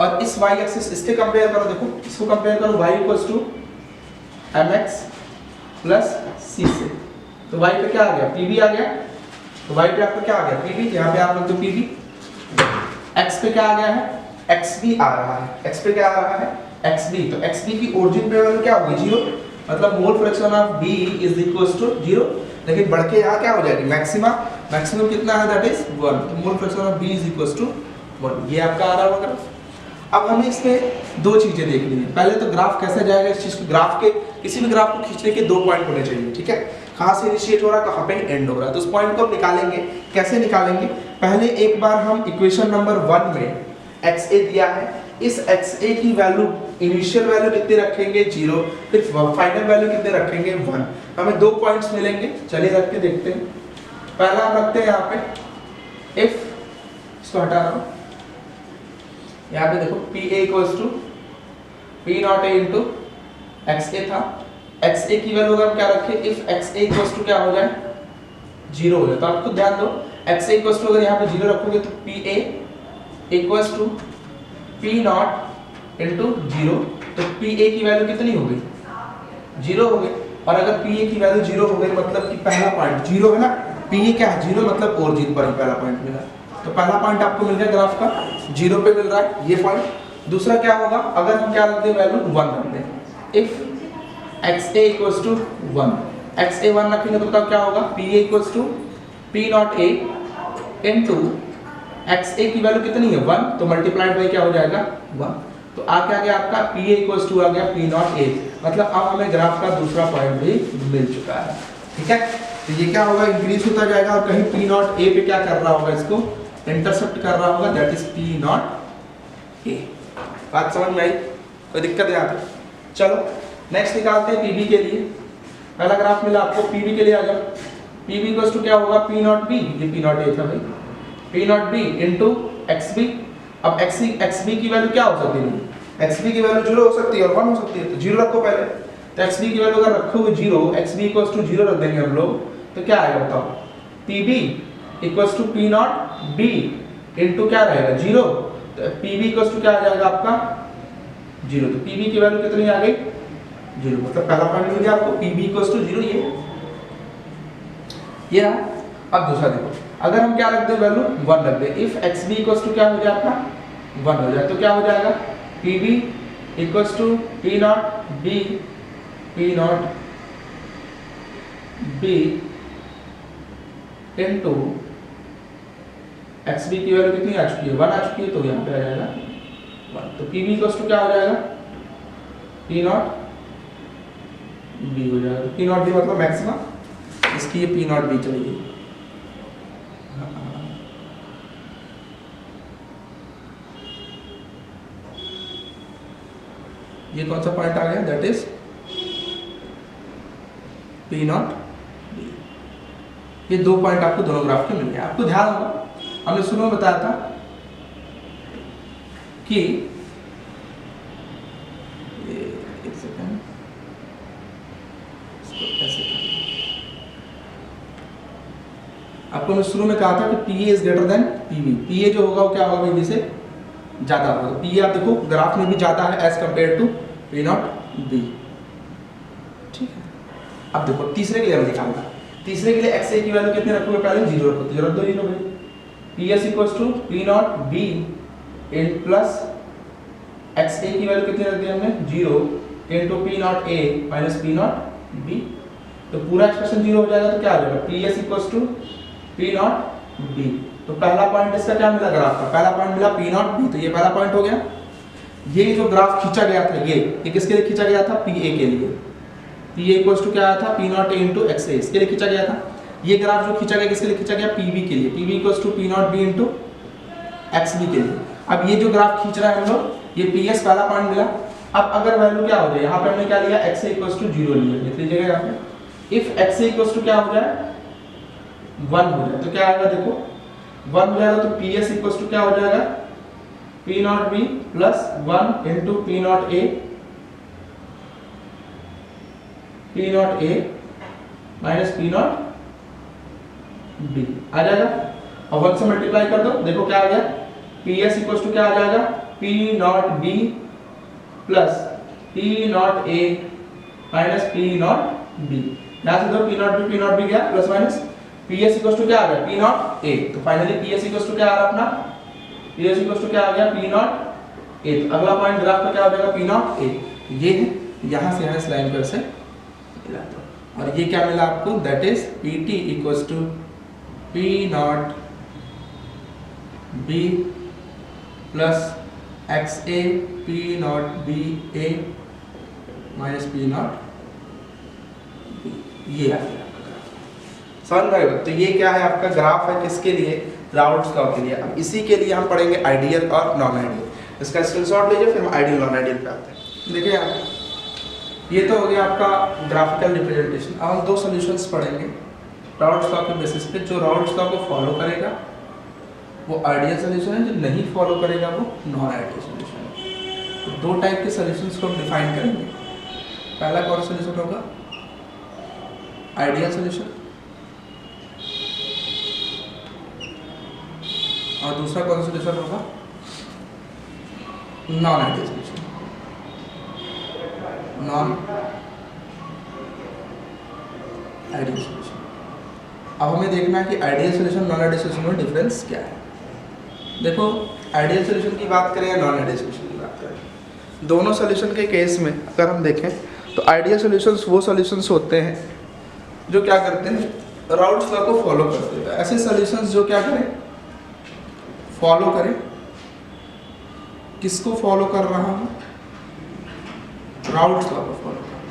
और इस y एक्सिस इसके कंपेयर करो, देखो इसको कंपेयर करो, y equals to mx plus c से। तो y पे क्या आ गया, pb आ गया, तो y पे आपका क्या आ गया, pb, यहाँ पे आप लोग तो pb। x पे क्या आ गया है, xb आ रहा है, x पे क्या आ रहा है, xb। तो xb की ओरिजिन पे वैल्यू क्या होगी, 0, मतलब mole fraction of b is equals to 0। लेकिन बढ़ के यहाँ क्या हो जाएगी, मैक्सिमा, मैक्सिमम कितना है, दैट इज 1। तो mole fraction of b is equals to 1, ये आपका आ रहा होगा ग्राफ। अब हमें इसमें दो चीजें देखनी है। पहले तो ग्राफ कैसे जाएगा, इस चीज को, ग्राफ के किसी भी ग्राफ को खींचने के 2 पॉइंट होने चाहिए। ठीक है, कहाँ से इनिशिएट हो रहा है, कहाँ पे एंड हो रहा है, तो उस पॉइंट को हम निकालेंगे। कैसे निकालेंगे, पहले एक बार हम इक्वेशन नंबर 1 में XA दिया है, इस XA की वैल्यू, इनिशियल वैल्यू कितने रखेंगे, 0, फिर फाइनल वैल्यू कितने रखेंगे, 1। हमें 2 पॉइंट्स मिलेंगे, चलिए रख के देखते हैं। पहला हम रखते हैं यहाँ पे इफ, इसको हटा रहा हूँ, यहाँ पे देखो PA equals to P naught A into XA था। XA की वैल्यू अगर हम क्या रखें, इफ XA इक्वल्स टू क्या हो जाए, 0 हो जाए। तो आप खुद ध्यान दो, XA इक्वल्स टू अगर यहाँ पे 0 रखोगे तो PA equals to P naught into 0, तो PA की वैल्यू कितनी हो गई, 0 हो गई। और अगर PA की वैल्यू 0 हो गई मतलब कि पहला पॉइंट 0 है ना, PA क्या है, 0 मतलब ओरिजिन पर ही पहला पॉइंट मिला। तो पहला पॉइंट आपको मिल गया ग्राफ का, 0 पे मिल रहा है ये पॉइंट। दूसरा क्या होगा, अगर हम क्या रख दें, वैल्यू 1 रख दें, if XA equals to 1, XA 1 रखेंगे तो तब क्या होगा, PA equals to P naught A into XA की वैल्यू कितनी है, 1, तो मल्टीप्लाइड बाय क्या हो जाएगा, 1। तो आ क्या गया आपका, PA इक्वल्स टू आ गया P नॉट A। मतलब अब हमें ग्राफ का दूसरा पॉइंट भी मिल चुका है। ठीक है, तो ये क्या होगा, इंक्रीज होता जाएगा और कहीं P नॉट A पे क्या कर रहा होगा, इसको इंटरसेप्ट कर रहा होगा, that is P naught A। बात समझ में आई, कोई दिक्कत है यहाँ पे। चलो नेक्स्ट निकालते हैं PB के लिए। पहला ग्राफ मिला आपको, PB के लिए आ जाओ। PB इक्वल्स टू क्या होगा, P नॉट B, ये P नॉट A था भाई, P naught B into XB। अब XB की वैल्यू क्या हो सकती है, XB की वैल्यू 0 हो सकती है और 1 हो सकती है, तो 0 रखो पहले। तो XB की वैल्यू अगर रखोगे 0, XB इक्वल्स टू 0 रख देंगे हम लोग, तो क्या आएगा बताओ, PB equals to P naught B into क्या रहेगा, 0। तो PB इक्वल्स टू क्या आ जाएगा आपका, 0। तो PB की वैल्यू कितनी आ गई, 0। मतलब पहला पॉइंट मिल गया आपको, PB इक्वल्स टू 0, ये अब दूसरा देखो, अगर हम क्या रख दें, वैल्यू 1 रख दें, इफ XB इक्वल्स टू क्या हो जाए आपका, 1 हो जाए, तो क्या हो जाएगा, PB equals to P naught B into XB की वैल्यू कितनी आ चुकी है, 1 आ चुकी है, तो यहाँ पे आ जाएगा 1। तो PB इक्वल्स टू क्या हो जाएगा, P नॉट B हो जाएगा। P नॉट B मतलब मैक्सिमम, इसकी ये P नॉट B चलेगी। ये कौन सा पॉइंट आ गया, that is P naught B. ये 2 पॉइंट आपको दोनों ग्राफ के मिल गए। आपको ध्यान होगा हमने शुरू में बताया था कि एक सेकेंड, इसको कैसे करें। आपको मैं शुरू में कहा था कि P is greater than PV. P जो होगा वो क्या होगा, पीवी से ज्यादा होगा। तो पी आप देखो ग्राफ में भी ज्यादा है as compare to P naught B. ठीक है, अब देखो तीसरे के लिए हम निकालना। तीसरे के लिए एक्स ए की वैल्यू कितने रखोगे, पहले 0 रखो, तो 0 रख दो, 0 भाई। P S equals to P naught B in plus X A की वैल्यू कितनी रख दी हमने, 0 into P naught A minus P naught B. तो पूरा एक्सप्रेशन 0 हो जाएगा, तो क्या आ जाएगा, P S equals to P naught B. तो पहला पॉइंट इसका क्या मिला ग्राफ का, पहला पॉइंट मिला पी नॉट बी, तो ये पहला पॉइंट हो गया। ये जो ग्राफ खींचा गया था ये किसके लिए खींचा गया था, पी ए के लिए। पी ए इक्वल्स टू क्या आया था, P naught A into X A, इसके लिए खींचा गया था। ये ग्राफ जो खींचा गया किसके लिए खींचा गया, पी बी के लिए। P B equals to P naught B into X B के लिए। अब ये जो ग्राफ खींच रहा है हम लोग, ये पी एस पहला पॉइंट मिला। अब अगर वैल्यू क्या हो जाए, यहाँ पे हमने क्या लिया, एक्स ए इक्वल्स टू 0 लिया, लिख लीजिएगा यहाँ पे। If X A equals to क्या हो जाए, 1 हो जाए, तो क्या आएगा देखो, 1 हो जाएगा, तो पी एस इक्वल्स टू क्या हो जाएगा, P naught B plus 1 into P naught A minus P naught B आ जाएगा। और 1 से मल्टीप्लाई कर दो, देखो क्या आ गया, पी एस इक्वल्स टू क्या आ जाएगा, P naught B plus P naught A minus P naught B. यहां से दो पी नॉट बी गया, plus minus P S equals to क्या आ गया, पी नॉट ए। तो finally P S equals to क्या आ रहा अपना, पी एस इक्वल्स टू क्या आ गया, पी नॉट ए। तो अगला पॉइंट ग्राफ का क्या हो जाएगा, पी नॉट ए। ये है, यहां से इस लाइन पर से मिला था। और ये क्या मिला आपको, that is P T equals to P naught B plus X A P naught B A minus P naught B. ये आ गया समझ रहे हो। तो ये क्या है, आपका ग्राफ है किसके लिए, राउंड्स लॉ के लिए। अब इसी के लिए हम पढ़ेंगे आइडियल और नॉन आइडियल। इसका स्क्रीनशॉट लीजिए, फिर हम आइडियल नॉन आइडियल पे आते हैं। देखिए आप, ये तो हो गया आपका ग्राफिकल रिप्रेजेंटेशन। अब हम 2 सॉल्यूशंस पढ़ेंगे राउंड्स लॉ के बेसिस पे। जो राउंड्स लॉ को फॉलो करेगा वो आइडियल सोल्यूशन है, जो नहीं फॉलो करेगा वो नॉन आइडियल सोल्यूशन है। तो 2 टाइप के सॉल्यूशंस को हम डिफाइन करेंगे। पहला कौन सा सोल्यूशन होगा, आइडियल सोल्यूशन, और दूसरा कौन सा सोल्यूशन होगा, non ideal solution. Non ideal solution. अब हमें देखना है कि ideal solution non ideal solution में डिफरेंस क्या है। देखो आइडियल सोल्यूशन की बात करें या नॉन आइडियल सोल्यूशन की बात करें, दोनों सोल्यूशन के केस में अगर हम देखें तो आइडियल सोल्यूशंस वो सोल्यूशंस होते हैं जो क्या करते हैं, राउंड्स लॉ को फॉलो करते हैं। ऐसे सोल्यूशंस जो क्या करें, फॉलो करें। किसको फॉलो कर रहा हूँ, राउंड्स लॉ को फॉलो कर रहा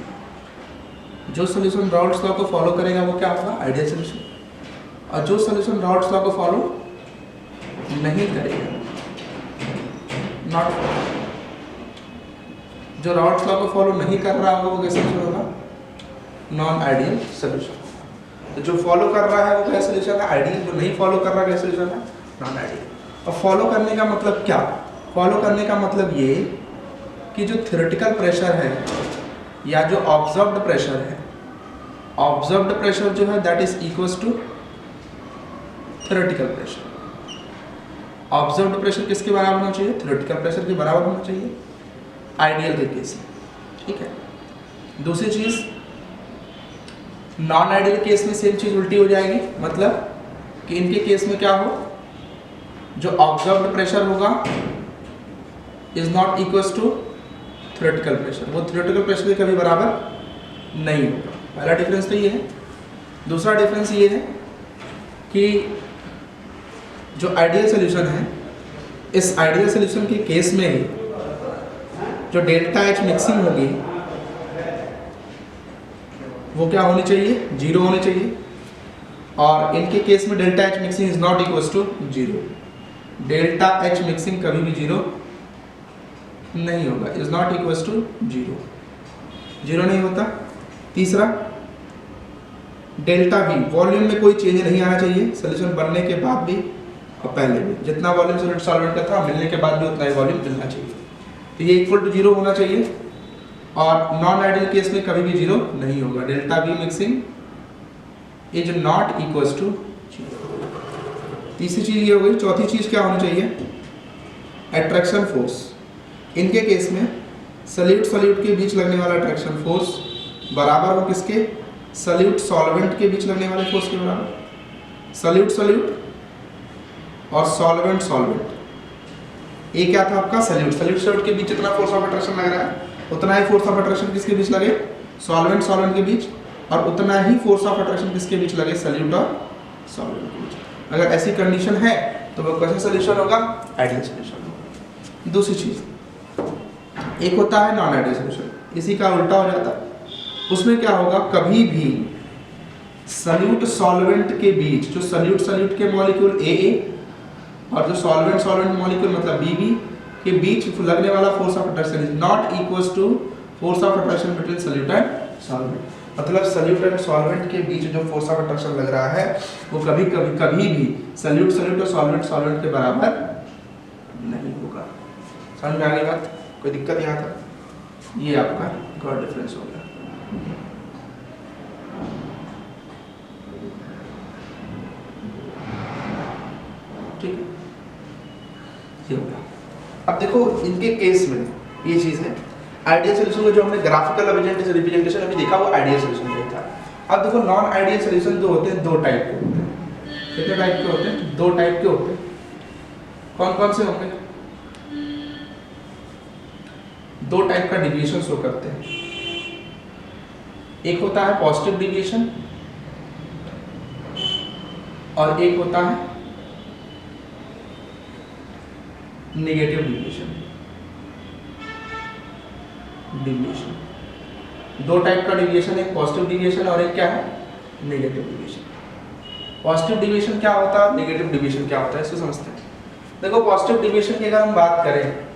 हूँ। जो सोल्यूशन राउंड्स लॉ को फॉलो करेगा वो क्या होगा, आइडियल सोल्यूशन। और जो सोल्यूशन राउंड्स लॉ को फॉलो नहीं करेगा, नॉट फॉलो। जो राउंड्स लॉ को फॉलो नहीं कर रहा होगा वो कैसे सोल्यूशन होगा, नॉन आइडियल सोल्यूशन। तो जो फॉलो कर रहा है वो क्या सोल्यूशन है, आइडियल। जो नहीं फॉलो कर रहा क्या सोल्यूशन है, नॉन आइडियल। और फॉलो करने का मतलब क्या, फॉलो करने का मतलब ये कि जो थ्योरेटिकल प्रेशर है या जो ऑब्जर्व्ड प्रेशर है, ऑब्जर्व्ड प्रेशर जो है that is equals to theoretical pressure. Observed pressure किसके बराबर होना चाहिए, थ्योरेटिकल प्रेशर के बराबर होना चाहिए आइडियल के केस में। ठीक है, दूसरी चीज नॉन आइडियल केस में सेम चीज उल्टी हो जाएगी, मतलब कि इनके केस में क्या हो, जो ऑब्जर्व्ड प्रेशर होगा is not equals to theoretical pressure. वो थ्योरेटिकल प्रेशर के कभी बराबर नहीं होगा। पहला डिफरेंस तो ये है। दूसरा डिफरेंस ये है कि जो आइडियल सोल्यूशन है, इस आइडियल सोल्यूशन के केस में जो डेल्टा एच मिक्सिंग होगी वो क्या होनी चाहिए, 0 होनी चाहिए। और इनके केस में delta H mixing is not equals to 0। Delta H mixing कभी भी 0 नहीं होगा, इज नॉट इक्वल्स टू 0, 0 नहीं होता। तीसरा, डेल्टा वी, वॉल्यूम में कोई चेंज नहीं आना चाहिए, सोल्यूशन बनने के बाद भी और पहले भी, जितना वॉल्यूम सॉल्यूट सॉल्वेंट का था मिलने के बाद भी उतना ही वॉल्यूम मिलना चाहिए। तो ये इक्वल टू 0 होना चाहिए, और नॉन आइडियल केस में कभी भी 0 नहीं होगा। Delta V mixing is not equals to 0। तीसरी चीज ये हो गई। चौथी चीज क्या होनी चाहिए? Attraction force. इनके केस में सॉल्यूट सॉल्यूट के बीच लगने वाला अट्रैक्शन फोर्स बराबर हो किसके? सॉल्यूट सॉल्वेंट के बीच लगने वाले फोर्स के बराबर। सॉल्यूट सॉल्यूट और सॉल्वेंट सॉल्वेंट। ये क्या था आपका? सॉल्यूट सॉल्यूट के बीच जितना फोर्स ऑफ अट्रैक्शन लग रहा है उतना ही फोर्स ऑफ अट्रैक्शन किसके बीच लगे? सॉल्वेंट सॉल्वेंट के बीच। और उतना ही फोर्स ऑफ अट्रैक्शन किसके बीच लगे? सॉल्यूट और सॉल्वेंट के बीच। अगर ऐसी कंडीशन है तो वो कैसा सॉल्यूशन होगा? आइडियल सॉल्यूशन होगा। दूसरी चीज, एक होता है नॉन आइडियल सॉल्यूशन, इसी का उल्टा हो जाता है। उसमें क्या होगा? कभी भी सॉल्यूट सॉल्वेंट के बीच, जो सॉल्यूट सॉल्यूट के मॉलिक्यूल AA और जो सॉल्वेंट सॉल्वेंट मॉलिक्यूल मतलब BB के बीच लगने वाला force of attraction is not equals to force of attraction between solute and solvent. मतलब सॉल्यूट एंड सॉल्वेंट के बीच जो फोर्स ऑफ अट्रैक्शन लग रहा है वो कभी भी सॉल्यूट सॉल्यूट और सॉल्वेंट सॉल्वेंट के बराबर नहीं होगा। समझ में आ गई बात? कोई दिक्कत यहाँ तक? ये आपका गॉड डिफरेंस हो गया। ठीक है, ये हो गया। अब देखो इनके केस में ये चीज है, आइडियल सॉल्यूशन को जो हमने ग्राफिकल रिप्रेजेंटेशन अभी देखा वो आइडियल सॉल्यूशन में था। अब देखो नॉन आइडियल सॉल्यूशन जो होते हैं दो टाइप के होते हैं। कितने टाइप के होते हैं? दो टाइप के होते हैं। कौन कौन से होंगे? दो टाइप का डिविएशन शो करते हैं। एक होता है पॉजिटिव डिविएशन और एक होता है नेगेटिव डिविएशन। दो टाइप का डिविएशन, एक पॉजिटिव डिविएशन और एक क्या है? Negative deviation. पॉजिटिव डिविएशन क्या होता है, नेगेटिव डिविएशन क्या होता है, इसको समझते हैं। देखो पॉजिटिव डिविएशन की अगर हम बात करें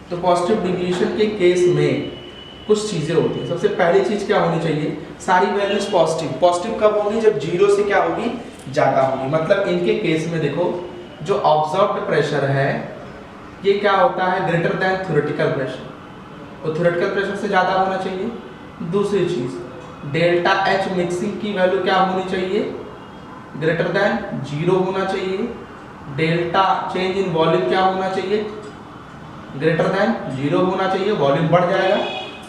तो पॉजिटिव डिविएशन के केस में कुछ चीजें होती हैं। सबसे पहली चीज क्या होनी चाहिए? सारी वैल्यूज पॉजिटिव। पॉजिटिव कब होगी? जब 0 से क्या होगी? ज्यादा होगी। मतलब इनके केस में देखो जो ऑब्जर्व्ड प्रेशर है ये क्या होता है? Greater than theoretical pressure. तो थ्योरेटिकल प्रेशर से ज्यादा होना चाहिए। दूसरी चीज डेल्टा H मिक्सिंग की वैल्यू क्या होनी चाहिए? ग्रेटर देन 0 होना चाहिए। डेल्टा चेंज इन वॉल्यूम क्या होना चाहिए? ग्रेटर देन 0 होना चाहिए। वॉल्यूम बढ़ जाएगा।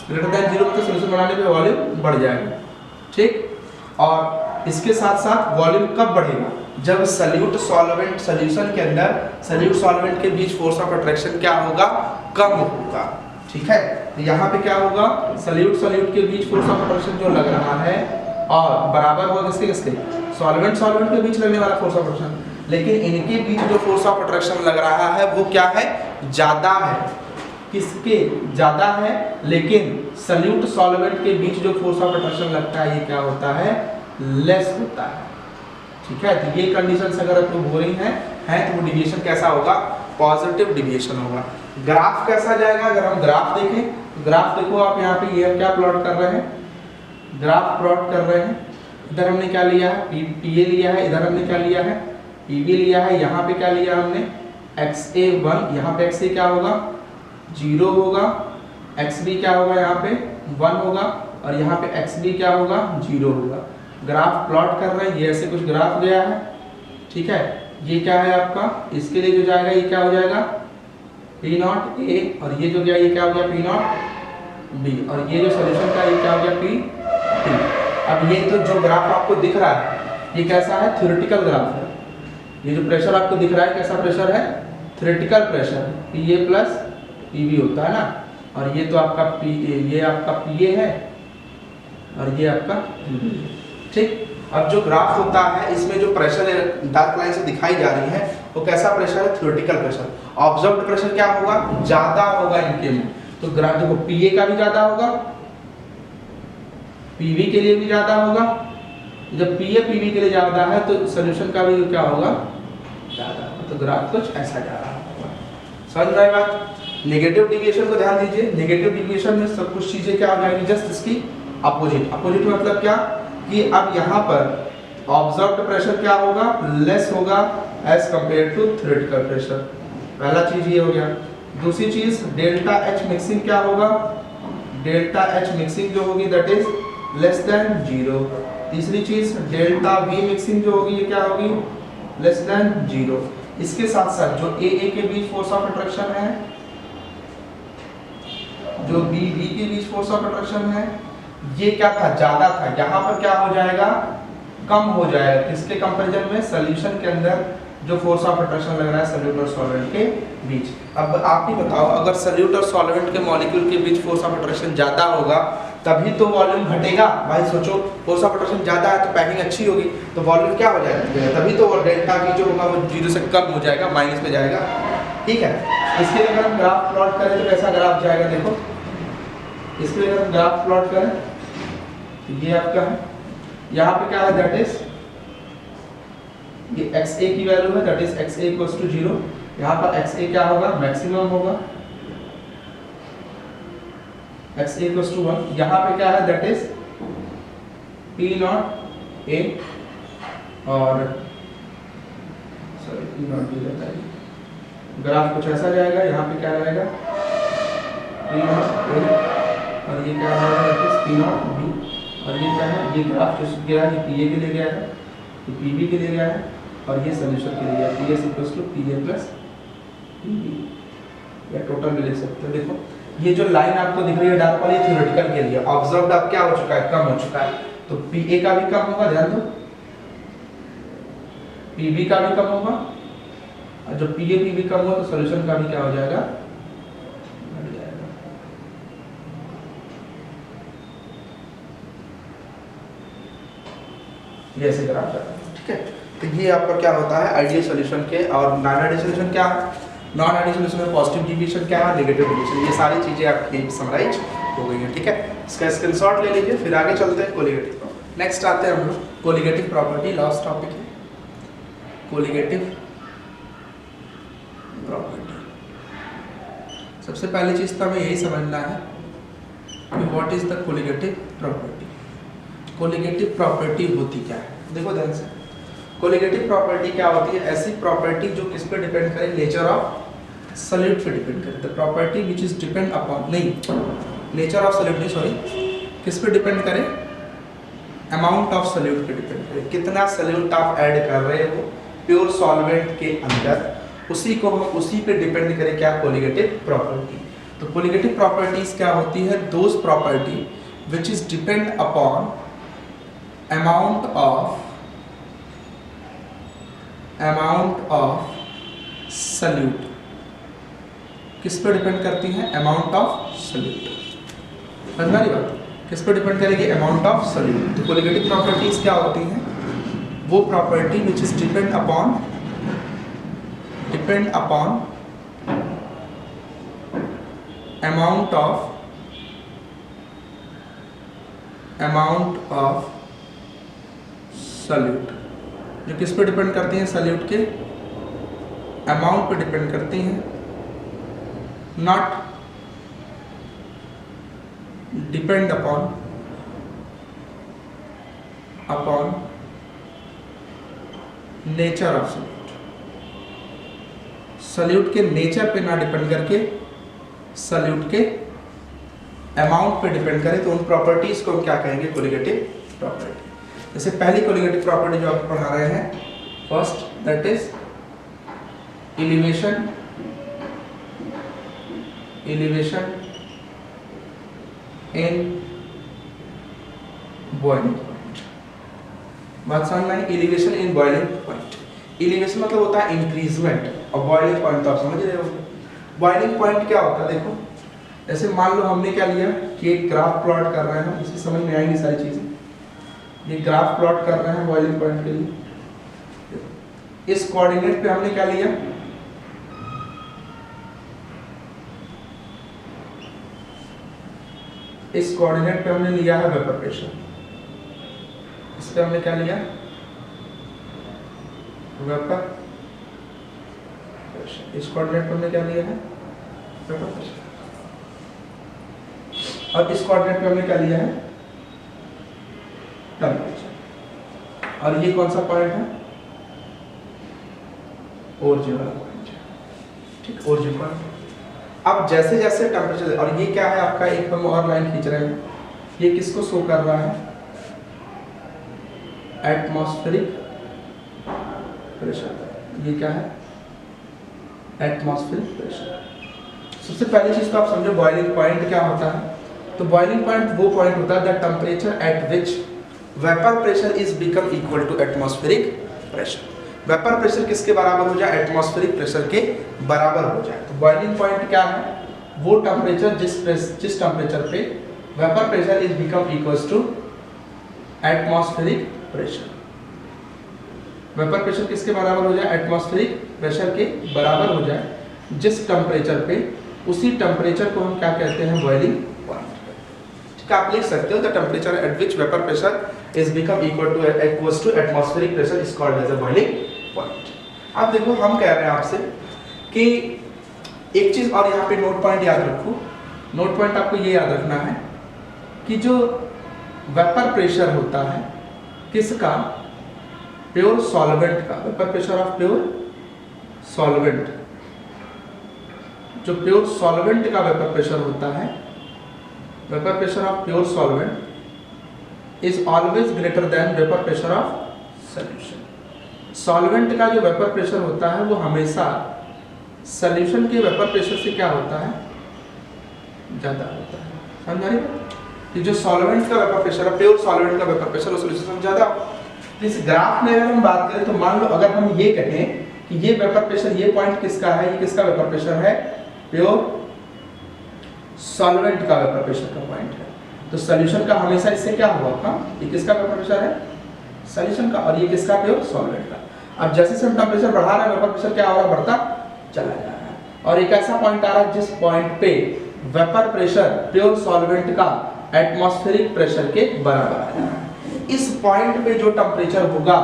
ग्रेटर देन 0 मतलब सॉल्यूशन बनाने पे वॉल्यूम बढ़ जाएगा। ठीक, और इसके साथ साथ वॉल्यूम कब बढ़ेगा? जब सॉल्यूट सॉल्वेंट सॉल्यूशन के अंदर सॉल्यूट सॉल्वेंट के बीच फोर्स ऑफ अट्रैक्शन क्या होगा? कम होगा। ठीक है, तो यहाँ पे क्या होगा? सॉल्यूट सॉल्यूट के बीच फोर्स ऑफ अट्रैक्शन जो लग रहा है और बराबर होगा किसके किसके? सॉल्वेंट सॉल्वेंट के बीच लगने वाला फोर्स ऑफ अट्रैक्शन। लेकिन इनके बीच जो फोर्स ऑफ अट्रैक्शन लग रहा है वो क्या है? ज्यादा है। किसके? ज्यादा है। लेकिन सॉल्यूट सॉल्वेंट के बीच जो फोर्स ऑफ अट्रैक्शन लगता है ये क्या होता है? लेस होता है। ठीक है, तो ये कंडीशंस अगर अप्रूव हो रही हैं तो वो डिविएशन कैसा होगा? पॉजिटिव डिविएशन होगा। ग्राफ कैसा जाएगा? अगर हम ग्राफ देखें, ग्राफ देखो आप यहाँ पे ये क्या प्लॉट कर रहे हैं? ग्राफ प्लॉट कर रहे हैं। इधर हमने क्या लिया है? PA लिया है। इधर हमने क्या लिया है? PB लिया है। यहाँ पे क्या लिया हमने? XA1। यहाँ पे XA क्या होगा? 0 होगा। XB क्या होगा? यहाँ पे 1 होगा। और यहाँ पे XB क्या होगा? 0 होगा। ग्राफ प्लॉट कर रहे हैं, ये ऐसे कुछ ग्राफ गया है। ठीक है, ये क्या है आपका? इसके लिए जो जाएगा ये क्या हो जाएगा? P0 A, और ये जो गया ये क्या हो गया? P0 B, और ये जो सॉल्यूशन का ये क्या हो गया? P अब ये तो जो ग्राफ आपको दिख रहा है ये कैसा है? थ्योरेटिकल ग्राफ है। ये जो प्रेशर आपको दिख रहा है कैसा प्रेशर है? Theoretical pressure. PA plus PB होता है ना। और ये तो आपका ये आपका PA है और ये आपका PB है। ठीक, अब जो ग्राफ होता है इसमें जो प्रेशर डार्क लाइन से दिखाई जा रही है वो कैसा प्रेशर है? Theoretical pressure. ऑब्जर्व्ड प्रेशर क्या होगा? ज्यादा होगा इनके में। तो ग्राफ देखो PA का भी ज्यादा होगा, PB के लिए भी ज्यादा होगा। जब PA PB के लिए ज्यादा है तो सॉल्यूशन का भी क्या होगा? ज्यादा होगा। तो ग्राफ कुछ ऐसा जा रहा होगा। समझ रहे बात? नेगेटिव डिविएशन को ध्यान दीजिए। नेगेटिव डिविएशन में सब कुछ चीजें क्या हो जाएंगी? जस्ट इसकी अपोजिट। अपोजिट मतलब क्या? कि अब यहाँ पर ऑब्जर्व्ड प्रेशर क्या होगा, लेस होगा as compare to theoretical pressure. पहला चीज ये हो गया। दूसरी चीज डेल्टा एच मिक्सिंग क्या होगा, डेल्टा एच मिक्सिंग जो होगी दैट इज लेस देन 0। तीसरी चीज डेल्टा वी मिक्सिंग जो होगी ये क्या होगी, लेस देन 0। इसके साथ साथ जो ए के बीच फोर्स ऑफ अट्रैक्शन है, जो बी के बीच फोर्स ऑफ अट्रैक्शन है, ये क्या था, ज्यादा था, यहाँ पर क्या हो जाएगा, कम हो जाएगा। किसके कंपैरिजन में, सॉल्यूशन के अंदर जो फोर्स ऑफ अट्रैक्शन लग रहा है सॉल्यूट और सॉल्वेंट के बीच। अब आप ही बताओ, अगर सॉल्यूट और सॉल्वेंट के मॉलिक्यूल के बीच फोर्स ऑफ अट्रैक्शन ज्यादा होगा तभी तो वॉल्यूम घटेगा। भाई सोचो, फोर्स ऑफ अट्रैक्शन ज्यादा है तो पैकिंग अच्छी होगी, तो वॉल्यूम क्या हो जाएगा, तभी तो डेल्टा वी जो होगा वो 0 से कम हो जाएगा, माइनस में जाएगा। ठीक है, इसके लिए अगर हम ग्राफ प्लॉट करें तो कैसा ग्राफ जाएगा, देखो इसके लिए अगर हम ग्राफ प्लॉट करें तो ये आपका है, यहाँ पे क्या है दैट इज ये XA की वैल्यू है that is XA equals to 0। यहाँ पर XA क्या होगा, मैक्सिमम होगा, XA इक्वल्स टू 1। यहाँ पे क्या है that is P naught A और सॉरी P नॉट B रहता है। ग्राफ कुछ ऐसा जाएगा, यहाँ पे क्या रहेगा P नॉट A और ये क्या रहेगा that is P naught B और ये क्या है, ये ग्राफ जो गया है ये PA के लिए गया है, ये PB के लिए गया है और ये सॉल्यूशन के लिए गया है, PS equals to PA plus PB या टोटल में लिख सकते हो। देखो ये जो लाइन आपको दिख रही है डार्क वाली, थ्योरेटिकल के लिए, ऑब्जर्व्ड अब क्या हो चुका है, कम हो चुका है, तो PA का भी कम होगा, ध्यान दो, PB का भी कम होगा और जब PA PB कम हो तो सॉल्यूशन का भी क्या हो जाएगा, घट जाएगा। ये ऐसे ग्राफ जाता है। ठीक है, तो ये आपका क्या होता है आइडियल सॉल्यूशन के, और नॉन आइडियल सॉल्यूशन क्या है, नॉन आइडियल सॉल्यूशन में पॉजिटिव डिविएशन क्या है, नेगेटिव डिविएशन, ये सारी चीजें आपकी समराइज हो गई हैं। ठीक है, इसका स्क्रीनशॉट ले लीजिए, फिर आगे चलते हैं कोलिगेटिव प्रॉपर्टी। नेक्स्ट आते हैं हम लोग कोलिगेटिव प्रॉपर्टी, लास्ट टॉपिक है कोलिगेटिव प्रॉपर्टी। सबसे पहली चीज तो हमें यही समझना है कि what is the colligative property. Colligative property होती क्या है, देखो ध्यान से। कोलिगेटिव प्रॉपर्टी क्या होती है, ऐसी प्रॉपर्टी जो किस पे डिपेंड करे, नेचर ऑफ सॉल्यूट पे डिपेंड करे। The property which is depend upon, नहीं नेचर ऑफ सॉल्यूट नहीं, सॉरी, किस पे डिपेंड करे, अमाउंट ऑफ सॉल्यूट पे डिपेंड करे, कितना सॉल्यूट आप ऐड कर रहे हो प्योर सॉल्वेंट के अंदर, उसी को हम उसी पे डिपेंड करें क्या, कोलिगेटिव प्रॉपर्टी। तो कोलिगेटिव प्रॉपर्टीज क्या होती है, those property which is depend upon amount of solute, किस पे डिपेंड करती हैं, अमाउंट ऑफ सॉल्यूट। समझ रही बात, किस पे डिपेंड करेगी, अमाउंट ऑफ सॉल्यूट। तो कोलिगेटिव प्रॉपर्टीज क्या होती हैं, वो property which is depend upon amount of solute, जो किस पे डिपेंड करती हैं, सॉल्यूट के अमाउंट पे डिपेंड करती हैं, not depend upon nature of solute. Solute के नेचर पे ना डिपेंड करके सॉल्यूट के अमाउंट पे डिपेंड करे, तो उन प्रॉपर्टीज को हम क्या कहेंगे, कोलिगेटिव प्रॉपर्टी। जैसे पहली कोलिगेटिव प्रॉपर्टी जो आप पढ़ा रहे हैं, first that is elevation in boiling point. बात समझना है, elevation in boiling point. Elevation मतलब होता है इंक्रीजमेंट, और बॉइलिंग पॉइंट तो आप समझ रहे हो। बॉइलिंग पॉइंट क्या होता है, देखो ऐसे मान लो हमने क्या लिया कि एक ग्राफ प्लॉट कर रहे हैं, इससे समझ में आएंगी सारी चीजें। ये ग्राफ प्लॉट कर रहे हैं बॉइलिंग पॉइंट के लिए, इस कोऑर्डिनेट पे हमने क्या लिया, इस कोऑर्डिनेट पे हमने लिया है वेपर प्रेशर, इस पे हमने क्या लिया, वेपर प्रेशर। इस कोऑर्डिनेट पे हमने क्या लिया है, वेपर प्रेशर, और इस कोऑर्डिनेट पे हमने क्या लिया है, टेम्परेचर। और ये कौन सा पॉइंट है, ओरिजिन वाला पॉइंट है, ठीक, ओरिजिन पॉइंट। अब जैसे जैसे टेम्परेचर, और ये क्या है आपका, एक हम और लाइन खींच रहे हैं, ये किसको शो कर रहा है, एटमॉस्फेरिक प्रेशर। ये क्या है, एटमॉस्फेरिक प्रेशर। सबसे पहली चीज तो आप समझो बॉइलिंग पॉइंट क्या होता है। तो बॉइलिंग पॉइंट वो पॉइंट होता है the temperature at which vapour pressure is become equal to atmospheric pressure. Vapour pressure किसके बराबर हो जाए, एटमॉस्फेरिक प्रेशर के बराबर हो जाए। तो बॉइलिंग पॉइंट क्या है, वो टेम्परेचर जिस टेम्परेचर पे vapour pressure is become equals to atmospheric pressure. Vapour pressure किसके बराबर हो जाए, एटमॉस्फेरिक प्रेशर के बराबर हो जाए जिस टेम्परेचर पे, उसी टेम्परेचर को हम क्या कहते हैं, बॉइलिंग पॉइंट। ठीक, आप लिख सकते हो the temperature at which vapour pressure is become equals to atmospheric pressure is called as a boiling point. अब देखो हम कह रहे हैं आपसे कि एक चीज और यहाँ पे नोट पॉइंट याद रखो। नोट पॉइंट आपको ये याद रखना है कि जो वेपर प्रेशर होता है किसका, प्योर सॉल्वेंट का, vapour pressure of pure solvent, जो प्योर सॉल्वेंट का वेपर प्रेशर होता है, vapour pressure of pure solvent is always greater than vapour pressure of solution. Solvent का जो वेपर प्रेशर होता है वो हमेशा सॉल्यूशन के वेपर प्रेशर से क्या होता है, ज्यादा होता है। समझ रही है कि जो सॉल्वेंट का वेपर प्रेशर है, प्योर सॉल्वेंट का वेपर प्रेशर उस सॉल्यूशन से ज्यादा। तो इस ग्राफ में अगर हम बात करें तो मान लो अगर हम ये कहें कि ये वेपर प्रेशर, ये पॉइंट किसका है, ये किसका वेपर प्रेशर है, प्योर सॉल्वेंट का वेपर प्रेशर का पॉइंट है। तो सॉल्यूशन का हमेशा इससे क्या हुआ था, ये किसका वेपर प्रेशर है, सॉल्यूशन का, और ये किसका, प्योर सॉल्वेंट का। अब जैसे हम टेम्परेचर बढ़ा रहे हैं वेपर प्रेशर क्या हो रहा है, बढ़ता चला जा रहा है। और एक ऐसा पॉइंट आ रहा है जिस पॉइंट पे वेपर प्रेशर प्योर सॉल्वेंट का एटमॉस्फेरिक प्रेशर के बराबर आ रहा है। इस पॉइंट पे जो टेम्परेचर होगा,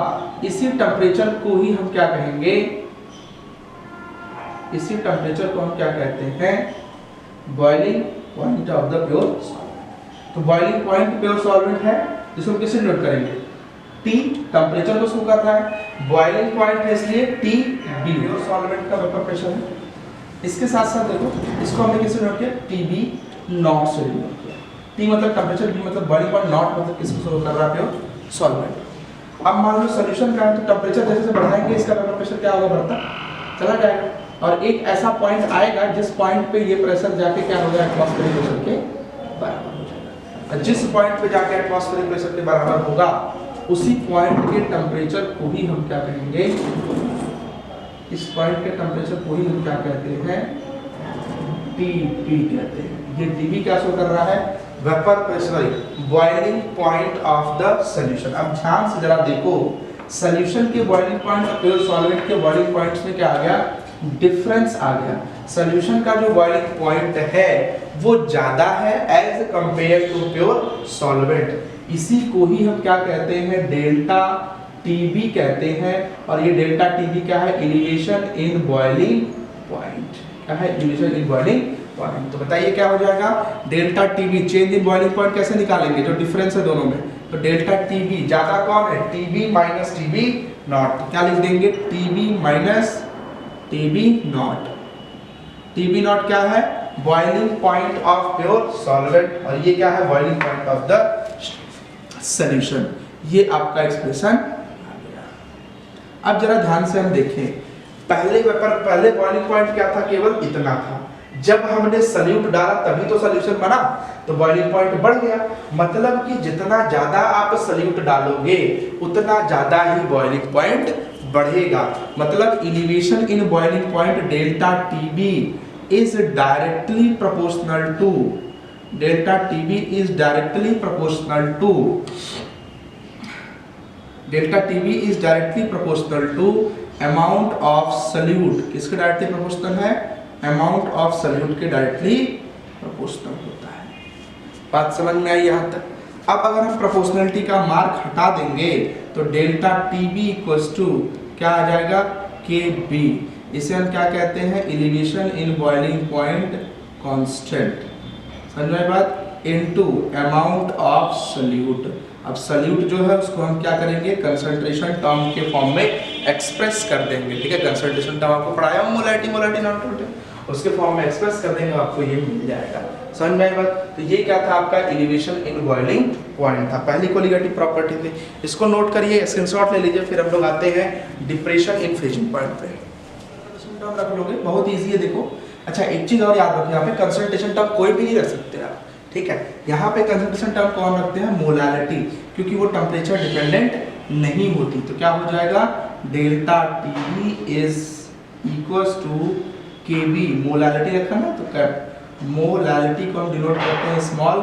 इसी टेम्परेचर को ही हम क्या कहेंगे, इसी टेम्परेचर को हम क्या कहते हैं, boiling point of the pure solvent. तो बॉइलिंग पॉइंट प्योर सॉल्वेंट है, जिसको हम किससे नोट करेंगे, T, टेम्परेचर को शो कर रहा है। बॉइलिंग पॉइंट है इसलिए TB, प्योर सॉल्वेंट का वेपर प्रेशर है। इसके साथ साथ देखो इसको हमने किससे नोट किया, TB नॉट से नोट किया। T मतलब टेम्परेचर, B मतलब बॉइलिंग पॉइंट, नॉट मतलब किसको शो कर रहा है, प्योर सॉल्वेंट। अब मान लो सॉल्यूशन का है तो टेम्परेचर जैसे जैसे बढ़ाएंगे इसका वेपर प्रेशर क्या होगा, बढ़ता चला जाएगा। और एक ऐसा पॉइंट आएगा जिस पॉइंट पे ये प्रेशर जाके क्या होगा, एटमॉस्फेरिक प्रेशर के बराबर हो जाएगा। और जिस पॉइंट पे जाके एटमॉस्फेरिक प्रेशर के बराबर होगा, उसी पॉइंट के टेम्परेचर को ही हम क्या कहेंगे, इस पॉइंट के टेम्परेचर को ही हम क्या कहते हैं, TB कहते हैं। ये TB क्या शो कर रहा है, vapour pressure, boiling point of the solution. अब ध्यान से जरा देखो, सॉल्यूशन के बॉइलिंग पॉइंट और प्योर सॉल्वेंट के बॉइलिंग पॉइंट्स में क्या आ गया, डिफरेंस आ गया। सॉल्यूशन का जो बॉइलिंग पॉइंट है वो ज्यादा है as compare to pure solvent. इसी को ही हम क्या कहते हैं, डेल्टा TB कहते हैं। और ये डेल्टा TB क्या है, एलिवेशन इन बॉइलिंग पॉइंट। क्या है, एलिवेशन इन बॉइलिंग पॉइंट। तो बताइए क्या हो जाएगा, delta TB, change in boiling point कैसे निकालेंगे, जो डिफरेंस है दोनों में। तो डेल्टा TB ज्यादा कौन है, TB माइनस TB नॉट। क्या लिख देंगे, TB minus TB not. TB not क्या है, boiling point of pure solvent, और ये क्या है, boiling point of the solution. ये आपका एक्सप्रेशन आ गया। अब जरा ध्यान से हम देखें, पहले बॉइलिंग पॉइंट क्या था, केवल इतना था। जब हमने सॉल्यूट डाला तभी तो सॉल्यूशन बना, तो बॉइलिंग पॉइंट बढ़ गया। मतलब कि जितना ज्यादा आप सॉल्यूट डालोगे उतना ज्यादा ही बॉइलिंग पॉइंट बढ़ेगा। मतलब elevation in boiling point delta TB is directly proportional to, delta TB is directly proportional to, delta TB is directly proportional to amount of solute। किसके डायरेक्टली प्रोपोर्शनल है, अमाउंट ऑफ सॉल्यूट के directly proportional होता है। बात समझ में आई यहाँ तक। अब अगर हम प्रोपोर्शनलिटी का मार्क हटा देंगे तो डेल्टा TB इक्वल्स टू क्या आ जाएगा, KB। इसे हम क्या कहते हैं, elevation in boiling point constant, समझ में बात, इनटू अमाउंट ऑफ सॉल्यूट। अब सल्यूट जो है उसको हम क्या करेंगे, कंसंट्रेशन टर्म के फॉर्म में एक्सप्रेस कर देंगे, ठीक है। कंसंट्रेशन टर्म आपको पढ़ाया हूँ, मोलैरिटी मोलैरिटी नॉट, उसके फॉर्म में एक्सप्रेस कर देंगे, आपको ये मिल जाएगा। समझ में आई बात? तो ये क्या था आपका एलिवेशन इन बॉइलिंग पॉइंट था, पहली कोलिगेटिव प्रॉपर्टी थी। इसको नोट करिए, स्क्रीनशॉट ले लीजिए। फिर हम लोग आते हैं डिप्रेशन इन फ्रीजिंग पॉइंट पे। टर्म रख लोगे, बहुत ईजी है, देखो। अच्छा एक चीज और याद रखिए, यहाँ पे कंसंट्रेशन टर्म कोई भी नहीं रख सकते आप, ठीक है। यहाँ पे कंसंट्रेशन टर्म कौन रखते हैं, मोलालिटी, क्योंकि वो टेम्परेचर डिपेंडेंट नहीं होती। तो क्या हो जाएगा, delta T is equals to K B, molality रखा ना, तो मोलालिटी को हम डिनोट करते हैं स्मॉल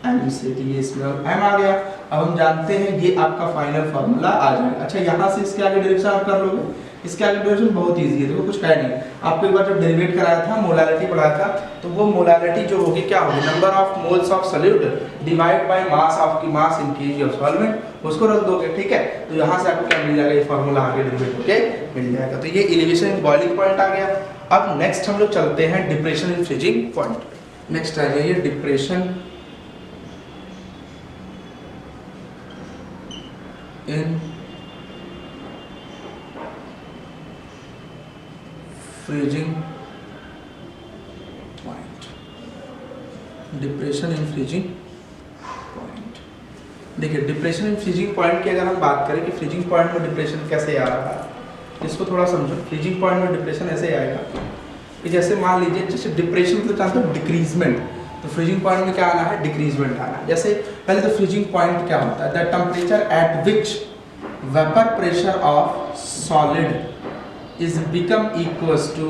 एम से, तो ये स्मॉल एम आ गया। अब हम जानते हैं ये आपका फाइनल फार्मूला आ जाएगा। अच्छा यहाँ से इसके आगे डेरिवेशन आप कर लोगे, इसके आगे डेरिवेशन बहुत इजी है, देखो कुछ कह नहीं। आपको एक बार जब डेरिवेट कराया था, मोलालिटी पढ़ाया था, तो वो मोलालिटी जो होगी क्या होगी, number of moles of solute divide by mass of की मास इन केजी ऑफ सॉल्वेंट, उसको रख दोगे, ठीक है। तो यहाँ से आपको क्या मिल जाएगा, ये फार्मूला आगे डेरिवेट होके मिल जाएगा। तो ये एलिवेशन इन बॉइलिंग पॉइंट आ गया। अब नेक्स्ट हम लोग चलते हैं depression in freezing point. Next आ जाइए depression in freezing point. Depression in freezing point, देखिए डिप्रेशन इन फ्रीजिंग पॉइंट की अगर हम बात करें कि फ्रीजिंग पॉइंट में डिप्रेशन कैसे आ रहा है, इसको थोड़ा समझो। फ्रीजिंग पॉइंट में डिप्रेशन ऐसे आएगा कि जैसे मान लीजिए, जैसे डिप्रेशन मतलब जानते हो डिक्रीजमेंट, तो फ्रीजिंग पॉइंट में क्या आना है, डिक्रीजमेंट आना है। जैसे पहले तो फ्रीजिंग पॉइंट क्या होता है, the temperature at which vapour pressure of solid is become equals to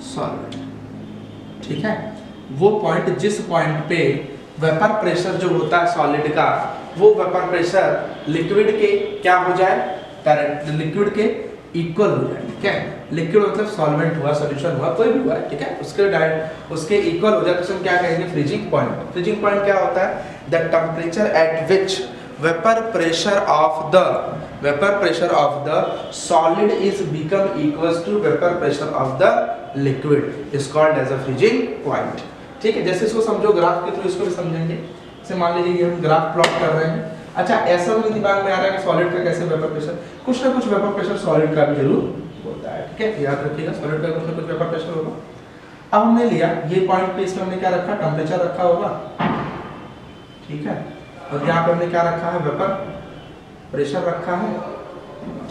solid, ठीक है। वो पॉइंट, जिस पॉइंट पे वेपर प्रेशर जो होता है सॉलिड का, वो वेपर प्रेशर लिक्विड के क्या हो जाए, लिक्विड के इक्वल हो जाए, ठीक है। लिक्विड मतलब सॉल्वेंट हुआ, सॉल्यूशन हुआ, कोई भी हुआ, ठीक है, उसके डायरेक्ट उसके इक्वल हो जाए तो हम क्या कहेंगे, फ्रीजिंग पॉइंट। फ्रीजिंग पॉइंट क्या होता है, the temperature at which vapor pressure of the solid is become equals to vapor pressure of the liquid is called as a freezing point, ठीक है। जैसे इसको समझो ग्राफ के थ्रू, इसको भी समझेंगे। जैसे मान लीजिए हम ग्राफ प्लॉट कर रहे हैं। अच्छा ऐसा भी दिमाग में आ रहा है कि सॉलिड का कैसे वेपर प्रेशर, कुछ ना कुछ वेपर प्रेशर सॉलिड का भी जरूर होता है, ठीक है, याद रखिएगा, सॉलिड का कुछ ना कुछ वेपर प्रेशर होगा। अब हमने लिया ये पॉइंट पे, इसमें हमने क्या रखा, टेम्परेचर रखा होगा, ठीक है, और यहाँ पे हमने क्या रखा है, वेपर प्रेशर रखा है,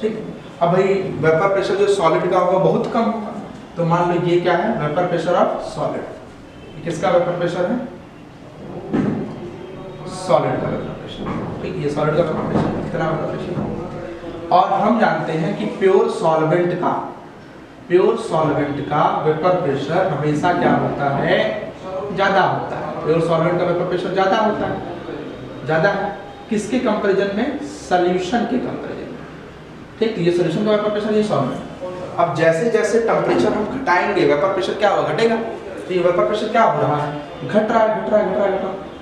ठीक। अब भाई वेपर प्रेशर जो सॉलिड का होगा बहुत कम होगा, तो मान लो ये क्या है, वेपर प्रेशर ऑफ सॉलिड। किसका वेपर प्रेशर है, सॉलिड का वेपर प्रेशर, ठीक। ये सॉलिड का वेपर प्रेशर कितना वेपर प्रेशर, और हम जानते हैं कि प्योर सॉल्वेंट का वेपर प्रेशर हमेशा क्या होता है, ज्यादा होता है। प्योर सॉल्वेंट का वेपर प्रेशर ज्यादा होता है, ज्यादा है किसके कंपैरिजन में, सॉल्यूशन के कंपैरिजन में, ठीक। ये सॉल्यूशन का वेपर प्रेशर, ये सॉल्वेंट। अब जैसे जैसे टेम्परेचर हम घटाएंगे, वेपर प्रेशर क्या होगा, घटेगा। तो ये वेपर प्रेशर क्या हो रहा है, घट रहा है,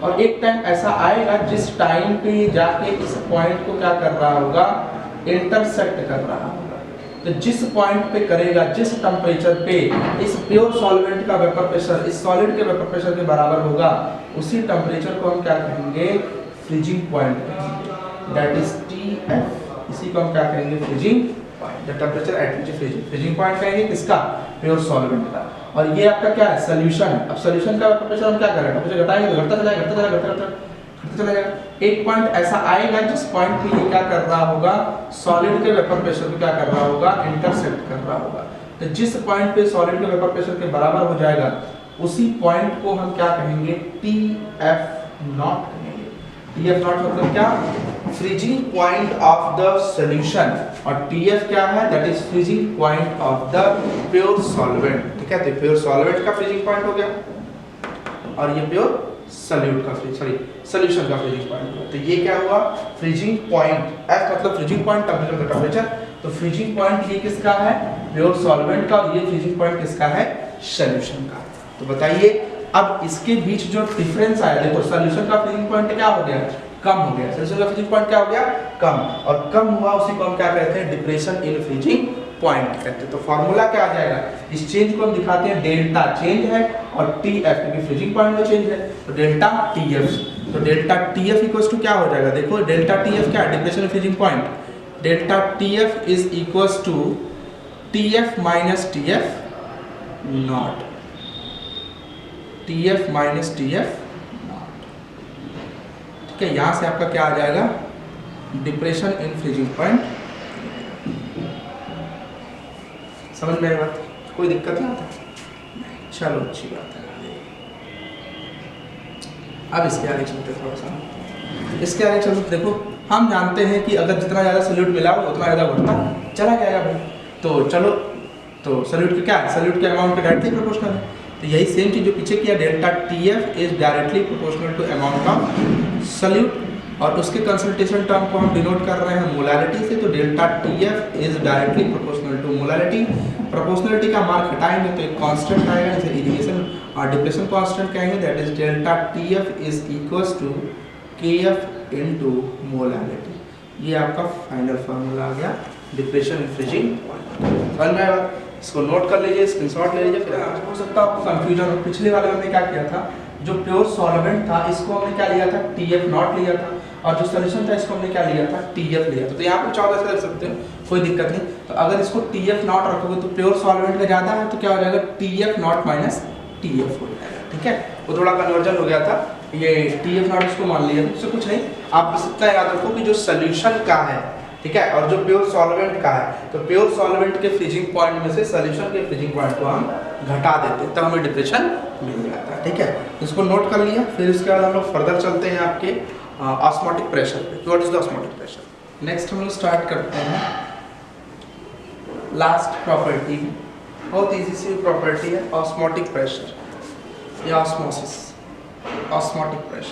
और एक टाइम ऐसा आएगा जिस टाइम पे जाके इस पॉइंट को क्या कर रहा होगा, इंटरसेक्ट कर रहा होगा। तो जिस पॉइंट पे करेगा, जिस टेम्परेचर पे इस प्योर सॉल्वेंट का वेपर प्रेशर इस सॉलिड के वेपर प्रेशर के बराबर होगा, उसी टेम्परेचर को हम क्या कहेंगे, फ्रीजिंग पॉइंट कहेंगे, दैट इज TF। इसी को हम क्या कहेंगे, freezing point, the temperature at which freezing point कहेंगे किसका, प्योर सॉल्वेंट का। और ये आपका क्या है, सॉल्यूशन है। अब सॉल्यूशन का वेपर प्रेशर हम क्या करेंगे, टेम्परेचर घटाएंगे तो घटता चला जाएगा। एक पॉइंट ऐसा आएगा जिस पॉइंट पे ये क्या कर रहा होगा, सॉलिड के वेपर प्रेशर को क्या कर रहा होगा, इंटरसेप्ट कर रहा होगा। तो जिस पॉइंट पे सॉलिड के वेपर प्रेशर के बराबर हो जाएगा, उसी पॉइंट को हम क्या कहेंगे, TF0 कहेंगे। TF0 मतलब क्या, freezing point of the solution, और TF क्या है, that is freezing point of the pure solvent, ठीक है। तो प्योर सॉल्वेंट का फ्रीजिंग पॉइंट हो गया, और ये प्योर सॉल्यूशन का फ्रीजिंग पॉइंट हुआ। तो ये क्या हुआ, फ्रीजिंग पॉइंट, F मतलब फ्रीजिंग पॉइंट, टेम्परेचर, तो फ्रीजिंग पॉइंट ये किसका है, प्योर सॉल्वेंट का, और ये फ्रीजिंग पॉइंट किसका है, सॉल्यूशन का। तो बताइए अब इसके बीच जो डिफरेंस आया, देखो सॉल्यूशन का फ्रीजिंग पॉइंट क्या हो गया, कम हो गया, सॉल्यूशन का फ्रीजिंग पॉइंट क्या हो गया, कम, और कम हुआ उसी को हम क्या कहते हैं, डिप्रेशन इन फ्रीजिंग पॉइंट कहते हैं। तो फॉर्मूला क्या आ जाएगा, इस चेंज को हम दिखाते हैं डेल्टा चेंज है और टी एफ क्योंकि फ्रीजिंग पॉइंट में चेंज है, तो डेल्टा टी एफ। तो delta T F equals to क्या हो जाएगा, देखो डेल्टा टी एफ क्या है, depression freezing point, delta T F is equals to T F minus T F naught, T F minus T F naught. ठीक है, यहां से आपका क्या आ जाएगा, डिप्रेशन इन फ्रीजिंग पॉइंट। समझ में आई बात, कोई दिक्कत नहीं आता, चलो अच्छी बात है। अब इसके आगे चलते थोड़ा सा, इसके आगे चलो, देखो हम जानते हैं कि अगर जितना ज़्यादा सल्यूट मिला हो उतना ज़्यादा बढ़ता चला जाएगा भाई। तो चलो, तो सल्यूट के क्या है, सल्यूट के अमाउंट के डायरेक्टली प्रोपोर्शनल है। तो यही सेम चीज़ जो पीछे किया, delta T F is directly proportional to amount of solute, और उसके कंसंट्रेशन टर्म को हम डिनोट कर रहे हैं मोलारिटी से, तो delta T F is directly proportional to molarity. Proportionality का मार्क हटाएंगे तो एक कांस्टेंट आएगा, जैसे इरिगेशन और डिप्रेशन कांस्टेंट कहेंगे, that is delta T F is equals to K F into molarity. ये आपका फाइनल फार्मूला आ गया डिप्रेशन इन फ्रीजिंग पॉइंट। समझ में आया, इसको नोट कर लीजिए, स्क्रीनशॉट ले लीजिए। फिर हो सकता है आपको कंफ्यूजन हो, पिछले वाले में हमने क्या किया था, जो प्योर सॉल्वेंट था इसको हमने क्या लिया था, टी एफ नॉट लिया था, और जो सोल्यूशन था इसको हमने क्या लिया था, टी एफ लिया था। तो यहाँ पर 14 से रख सकते हो, कोई दिक्कत नहीं। तो अगर इसको टी एफ नॉट रखोगे तो प्योर सॉल्वेंट का ज़्यादा है तो क्या हो जाएगा, T F not minus T F हो जाएगा। ठीक है, वो थोड़ा कन्वर्जन हो गया था, ये टी एफ नॉट इसको मान लिया, उससे कुछ नहीं। आप बस इतना याद रखो कि जो सोल्यूशन का है, ठीक है, और जो प्योर सॉल्वेंट का है, तो प्योर सॉल्वेंट के फ्रीजिंग पॉइंट में से सोल्यूशन के फ्रीजिंग पॉइंट को हम घटा देते हैं, तब हमें डिप्रेशन मिल जाता है। ठीक है, इसको नोट कर लिया। फिर इसके बाद हम लोग फर्दर चलते हैं आपके ऑस्मोटिक प्रेशर पे। What is the osmotic pressure? Next हम लोग स्टार्ट करते हैं लास्ट प्रॉपर्टी, बहुत इजी सी प्रॉपर्टी है, ऑस्मोटिक प्रेशर या ऑस्मोसिस, ऑस्मोटिक प्रेशर।